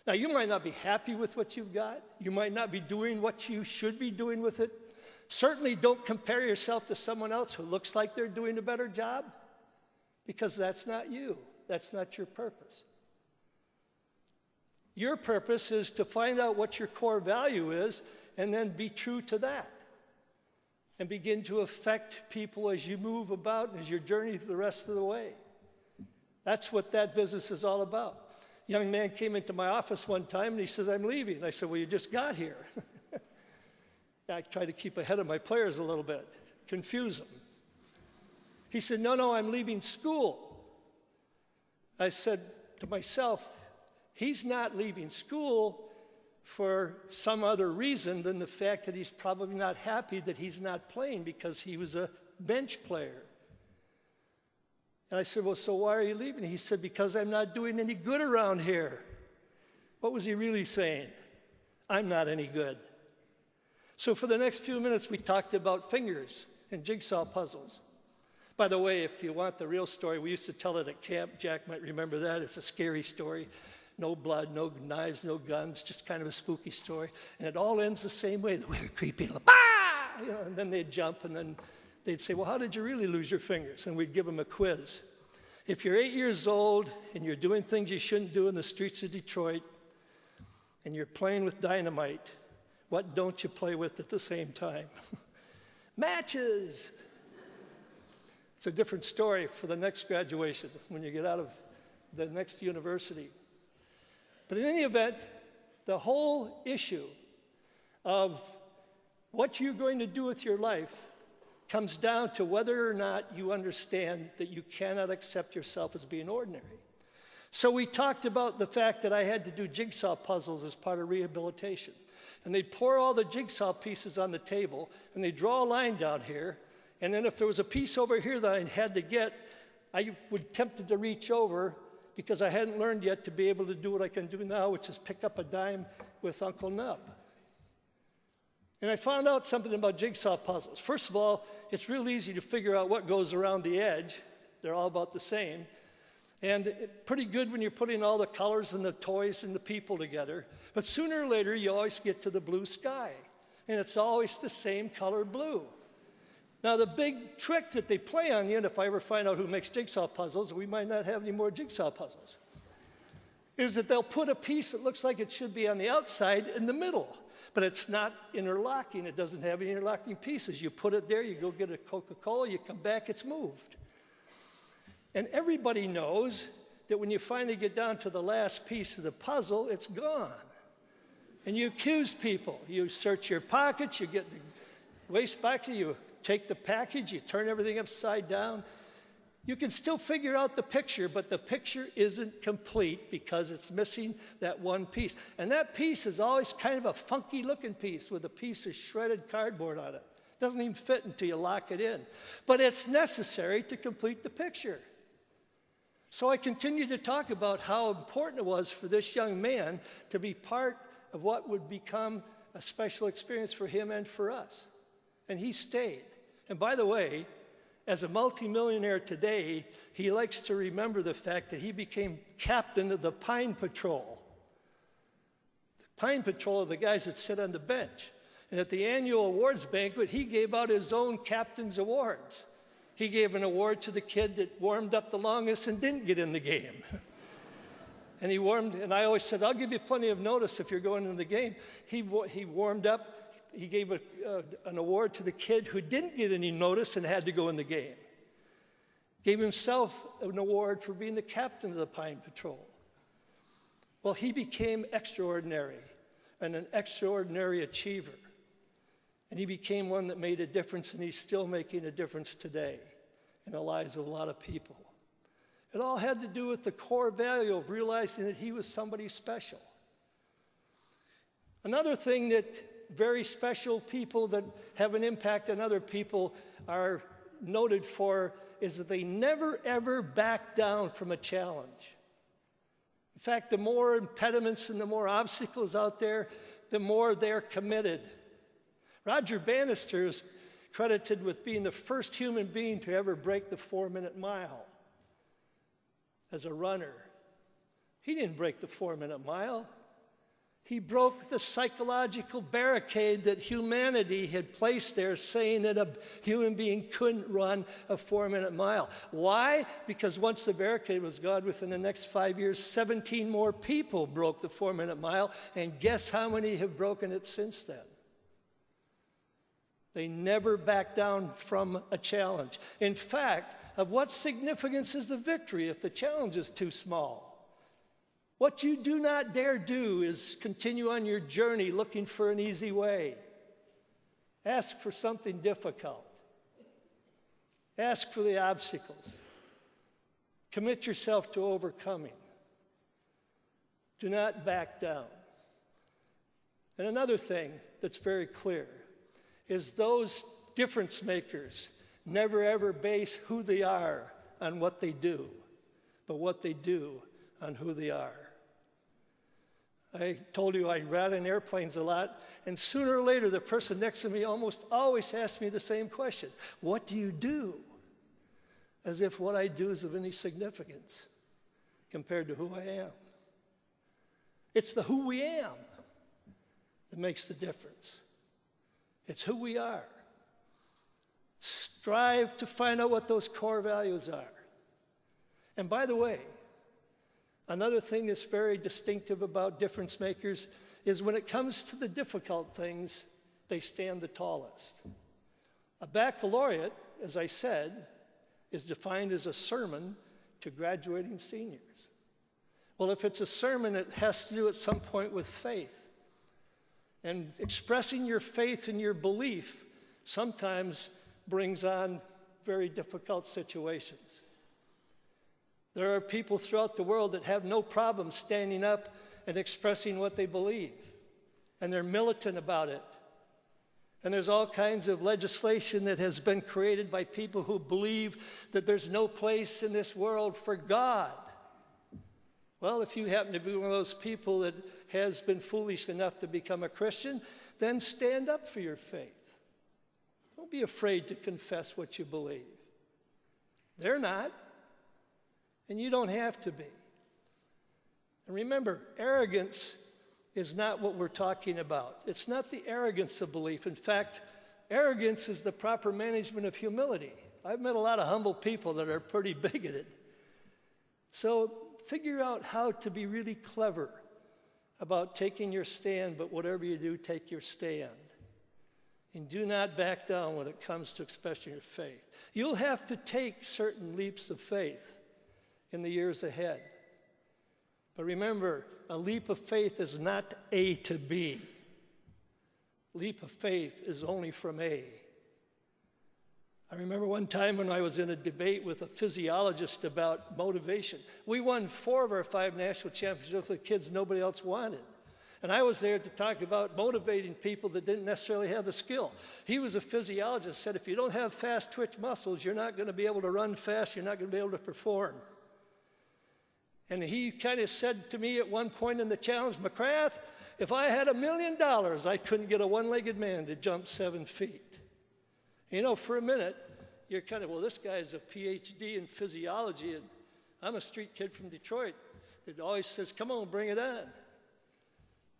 Now, you might not be happy with what you've got. You might not be doing what you should be doing with it. Certainly don't compare yourself to someone else who looks like they're doing a better job, because that's not you. That's not your purpose. Your purpose is to find out what your core value is and then be true to that and begin to affect people as you move about and as you journey the rest of the way. That's what that business is all about. A young man came into my office one time and he says, "I'm leaving." I said, "Well, you just got here." I try to keep ahead of my players a little bit, confuse them. He said, No, I'm leaving school." I said to myself, he's not leaving school for some other reason than the fact that he's probably not happy that he's not playing because he was a bench player. And I said, "Well, so why are you leaving?" He said, "Because I'm not doing any good around here." What was he really saying? I'm not any good. So for the next few minutes, we talked about fingers and jigsaw puzzles. By the way, if you want the real story, we used to tell it at camp. Jack might remember that. It's a scary story. No blood, no knives, no guns, just kind of a spooky story. And it all ends the same way. The weird, creepy, ah! And then they'd jump, and then they'd say, "Well, how did you really lose your fingers?" And we'd give them a quiz. If you're 8 years old and you're doing things you shouldn't do in the streets of Detroit, and you're playing with dynamite, what don't you play with at the same time? Matches. It's a different story for the next graduation when you get out of the next university. But in any event, the whole issue of what you're going to do with your life comes down to whether or not you understand that you cannot accept yourself as being ordinary. So we talked about the fact that I had to do jigsaw puzzles as part of rehabilitation. And they'd pour all the jigsaw pieces on the table, and they'd draw a line down here, and then if there was a piece over here that I had to get, I would tempted to reach over because I hadn't learned yet to be able to do what I can do now, which is pick up a dime with Uncle Nub. And I found out something about jigsaw puzzles. First of all, it's real easy to figure out what goes around the edge. They're all about the same. And pretty good when you're putting all the colors and the toys and the people together. But sooner or later, you always get to the blue sky. And it's always the same color blue. Now, the big trick that they play on you, and if I ever find out who makes jigsaw puzzles, we might not have any more jigsaw puzzles, is that they'll put a piece that looks like it should be on the outside in the middle. But it's not interlocking. It doesn't have any interlocking pieces. You put it there, you go get a Coca-Cola, you come back, it's moved. And everybody knows that when you finally get down to the last piece of the puzzle, it's gone. And you accuse people. You search your pockets, you get the wastebasket, you take the package, you turn everything upside down. You can still figure out the picture, but the picture isn't complete because it's missing that one piece. And that piece is always kind of a funky looking piece with a piece of shredded cardboard on it. Doesn't even fit until you lock it in. But it's necessary to complete the picture. So I continued to talk about how important it was for this young man to be part of what would become a special experience for him and for us. And he stayed. And by the way, as a multimillionaire today, he likes to remember the fact that he became captain of the Pine Patrol. The Pine Patrol are the guys that sit on the bench. And at the annual awards banquet, he gave out his own captain's awards. He gave an award to the kid that warmed up the longest and didn't get in the game. And and I always said, I'll give you plenty of notice if you're going in the game. He warmed up. He gave an award to the kid who didn't get any notice and had to go in the game. Gave himself an award for being the captain of the Pine Patrol. Well, he became extraordinary and an extraordinary achiever. And he became one that made a difference, and he's still making a difference today in the lives of a lot of people. It all had to do with the core value of realizing that he was somebody special. Another thing that very special people that have an impact on other people are noted for is that they never, ever back down from a challenge. In fact, the more impediments and the more obstacles out there, the more they're committed. Roger Bannister is credited with being the first human being to ever break the 4-minute mile as a runner. He didn't break the 4-minute mile. He broke the psychological barricade that humanity had placed there, saying that a human being couldn't run a 4-minute mile. Why? Because once the barricade was gone, within the next 5 years, 17 more people broke the 4-minute mile, and guess how many have broken it since then? They never back down from a challenge. In fact, of what significance is the victory if the challenge is too small? What you do not dare do is continue on your journey looking for an easy way. Ask for something difficult. Ask for the obstacles. Commit yourself to overcoming. Do not back down. And another thing that's very clear is those difference makers never ever base who they are on what they do, but what they do on who they are. I told you I ride in airplanes a lot, and sooner or later the person next to me almost always asks me the same question. What do you do? As if what I do is of any significance compared to who I am. It's the who we am that makes the difference. It's who we are. Strive to find out what those core values are. And by the way, another thing that's very distinctive about difference makers is when it comes to the difficult things, they stand the tallest. A baccalaureate, as I said, is defined as a sermon to graduating seniors. Well, if it's a sermon, it has to do at some point with faith. And expressing your faith and your belief sometimes brings on very difficult situations. There are people throughout the world that have no problem standing up and expressing what they believe, and they're militant about it. And there's all kinds of legislation that has been created by people who believe that there's no place in this world for God. Well, if you happen to be one of those people that has been foolish enough to become a Christian, then stand up for your faith. Don't be afraid to confess what you believe. They're not, and you don't have to be. And remember, arrogance is not what we're talking about. It's not the arrogance of belief. In fact, arrogance is the proper management of humility. I've met a lot of humble people that are pretty bigoted. So figure out how to be really clever about taking your stand, but whatever you do, take your stand. And do not back down when it comes to expressing your faith. You'll have to take certain leaps of faith in the years ahead. But remember, a leap of faith is not A to B. Leap of faith is only from A. I remember one time when I was in a debate with a physiologist about motivation. We won 4 of our 5 national championships with kids nobody else wanted. And I was there to talk about motivating people that didn't necessarily have the skill. He was a physiologist, said if you don't have fast twitch muscles, you're not going to be able to run fast, you're not going to be able to perform. And he kind of said to me at one point in the challenge, McCrath, if I had $1 million, I couldn't get a one-legged man to jump 7 feet. You know, for a minute, you're kind of, well, this guy's a PhD in physiology, and I'm a street kid from Detroit that always says, come on, bring it on.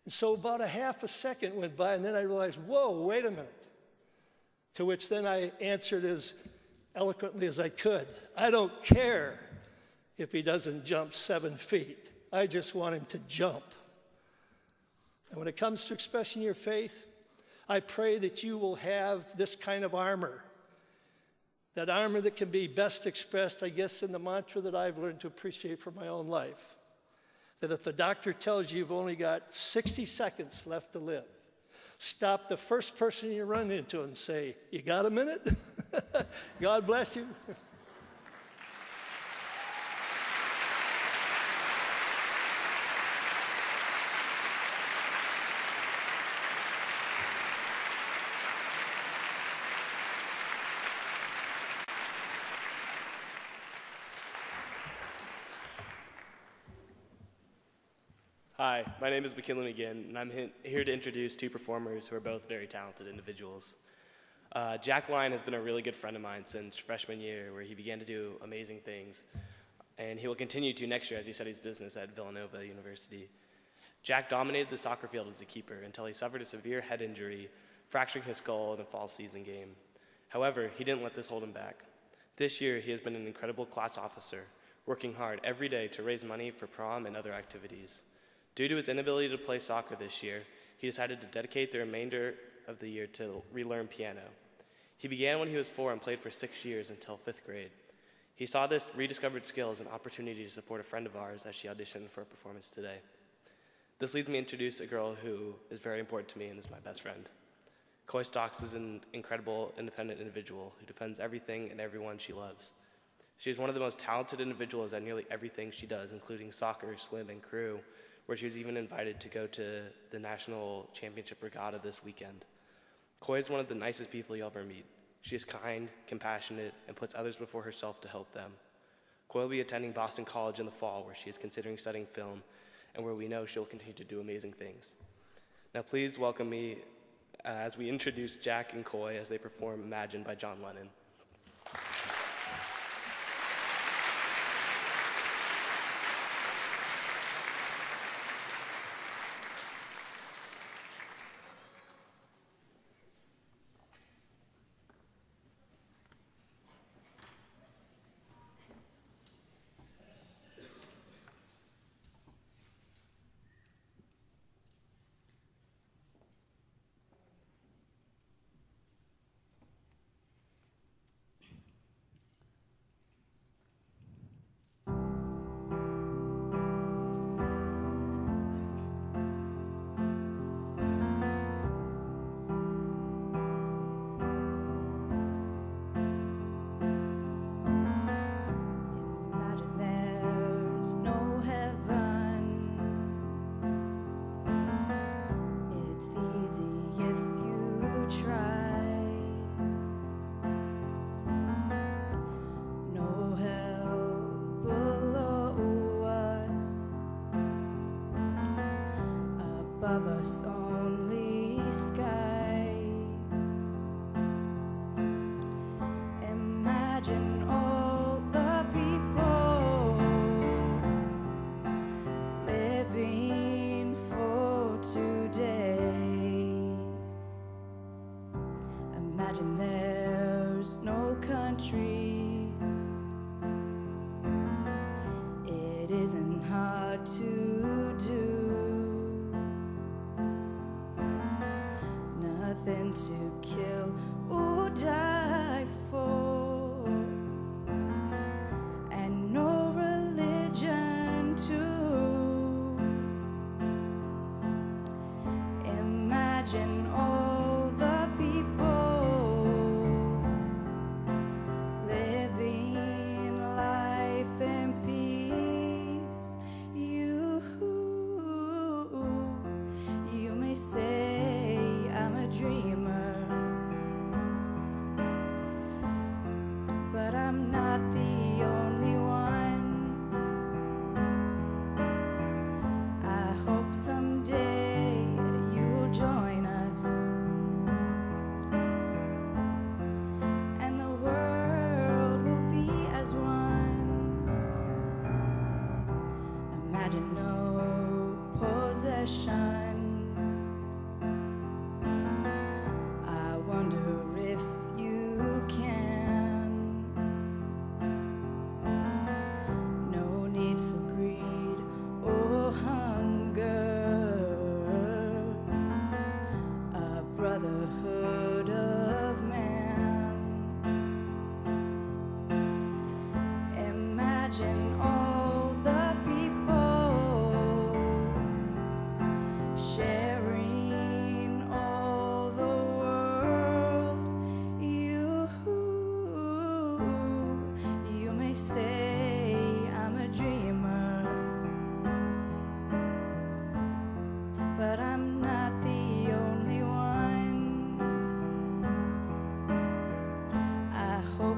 And so about a half a second went by, and then I realized, whoa, wait a minute. To which then I answered as eloquently as I could. I don't care if he doesn't jump 7 feet. I just want him to jump. And when it comes to expressing your faith, I pray that you will have this kind of armor. That armor that can be best expressed, I guess, in the mantra that I've learned to appreciate for my own life. That if the doctor tells you you've only got 60 seconds left to live, stop the first person you run into and say, you got a minute? God bless you. Hi, my name is McKinley McGinn, and I'm here to introduce two performers who are both very talented individuals. Jack Lyon has been a really good friend of mine since freshman year, where he began to do amazing things, and he will continue to next year as he studies business at Villanova University. Jack dominated the soccer field as a keeper until he suffered a severe head injury, fracturing his skull in a fall season game. However, he didn't let this hold him back. This year, he has been an incredible class officer, working hard every day to raise money for prom and other activities. Due to his inability to play soccer this year, he decided to dedicate the remainder of the year to relearn piano. He began when he was 4 and played for 6 years until 5th grade. He saw this rediscovered skill as an opportunity to support a friend of ours as she auditioned for a performance today. This leads me to introduce a girl who is very important to me and is my best friend. Coy Stocks is an incredible, independent individual who defends everything and everyone she loves. She is one of the most talented individuals at nearly everything she does, including soccer, swim, and crew, where she was even invited to go to the national championship regatta this weekend. Coy is one of the nicest people you'll ever meet. She is kind, compassionate, and puts others before herself to help them. Coy will be attending Boston College in the fall, where she is considering studying film, and where we know she'll continue to do amazing things. Now please welcome me as we introduce Jack and Coy as they perform Imagine by John Lennon.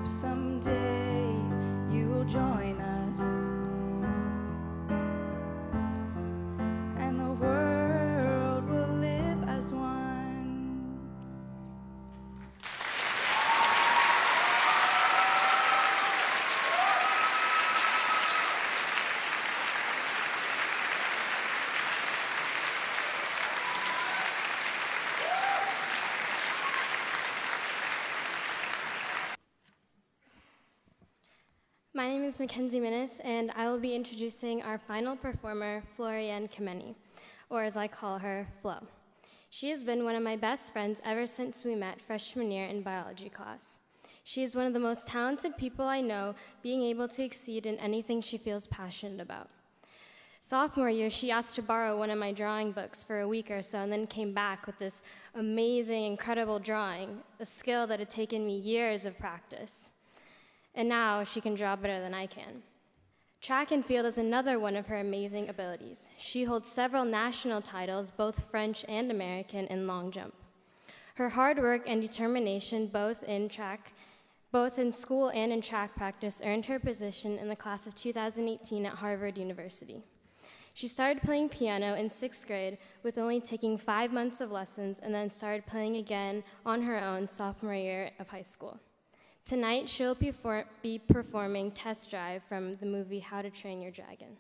Someday you will join us. My name is Mackenzie Minnis, and I will be introducing our final performer, Floriane Kameni, or as I call her, Flo. She has been one of my best friends ever since we met freshman year in biology class. She is one of the most talented people I know, being able to exceed in anything she feels passionate about. Sophomore year, she asked to borrow one of my drawing books for a week or so and then came back with this amazing, incredible drawing, a skill that had taken me years of practice. And now she can draw better than I can. Track and field is another one of her amazing abilities. She holds several national titles, both French and American, in long jump. Her hard work and determination, both in school and in track practice, earned her position in the class of 2018 at Harvard University. She started playing piano in 6th grade with only taking 5 months of lessons, and then started playing again on her own sophomore year of high school. Tonight, she'll be performing Test Drive from the movie How to Train Your Dragon.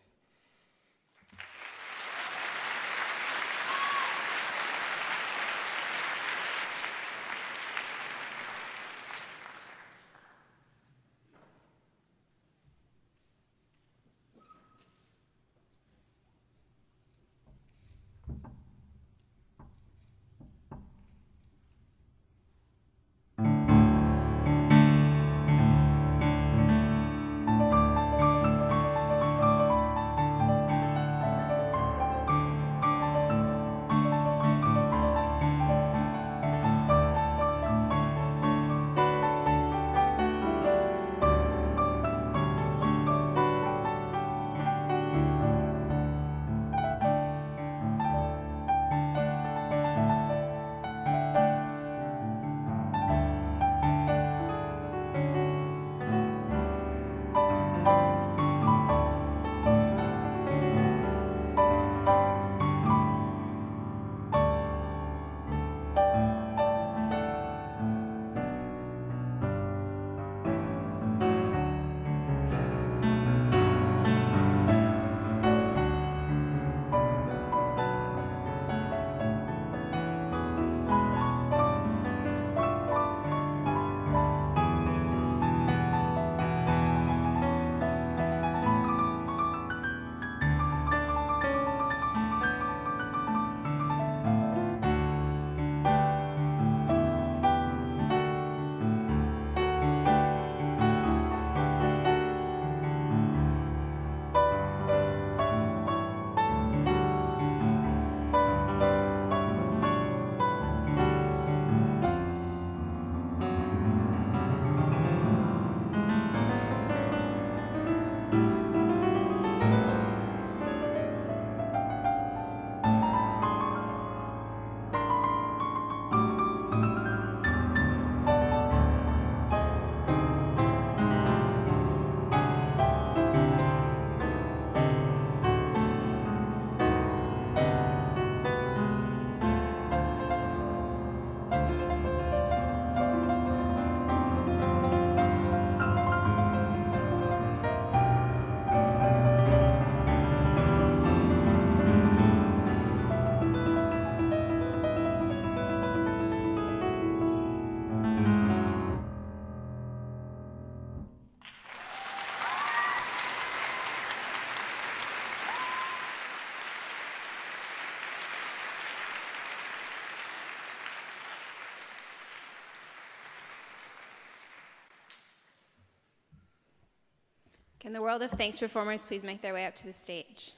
Can the World of Thanks performers please make their way up to the stage?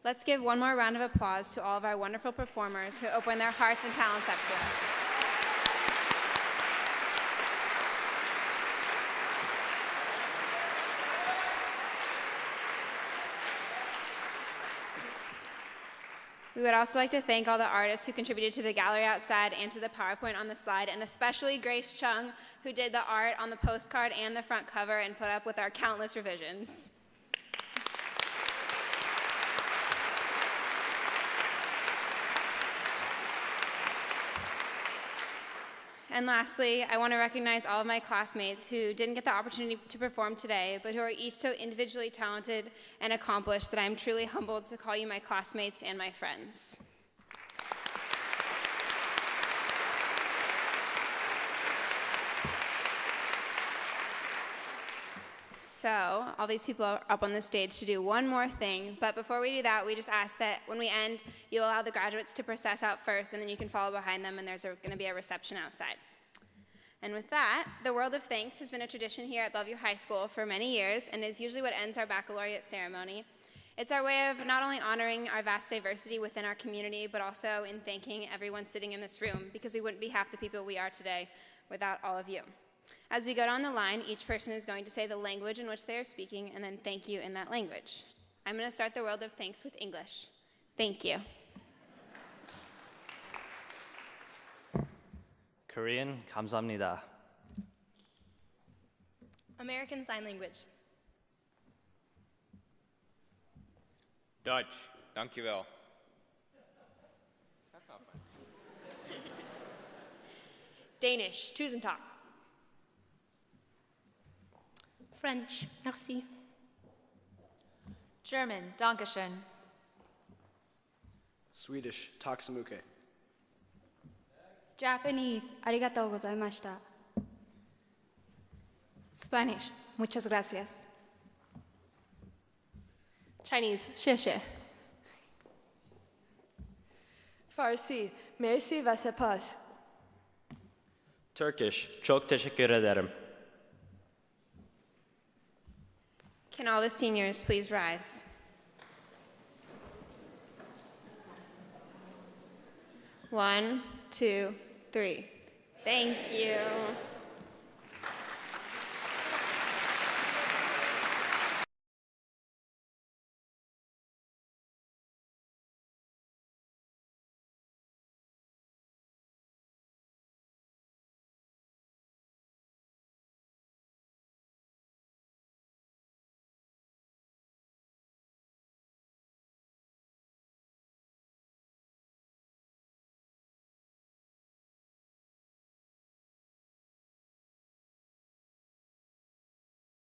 Let's give one more round of applause to all of our wonderful performers who open their hearts and talents up to us. We would also like to thank all the artists who contributed to the gallery outside and to the PowerPoint on the slide, and especially Grace Chung, who did the art on the postcard and the front cover and put up with our countless revisions. And lastly, I want to recognize all of my classmates who didn't get the opportunity to perform today, but who are each so individually talented and accomplished that I'm truly humbled to call you my classmates and my friends. So, all these people are up on the stage to do one more thing, but before we do that, we just ask that when we end, you allow the graduates to process out first, and then you can follow behind them, and there's going to be a reception outside. And with that, the World of Thanks has been a tradition here at Bellevue High School for many years, and is usually what ends our baccalaureate ceremony. It's our way of not only honoring our vast diversity within our community, but also in thanking everyone sitting in this room, because we wouldn't be half the people we are today without all of you. As we go down the line, each person is going to say the language in which they are speaking, and then thank you in that language. I'm going to start the World of Thanks with English. Thank you. Korean, 감사합니다. American Sign Language. Dutch, dankjewel. Danish, tusen tak. French, merci. German, Dankeschön. Swedish, taksamuke. Japanese, arigatou gozaimashita. Spanish, muchas gracias. Chinese, 谢谢. Farsi, merci ve sepas. Turkish, çok teşekkür ederim. Can all the seniors please rise? One, two, three. Thank you.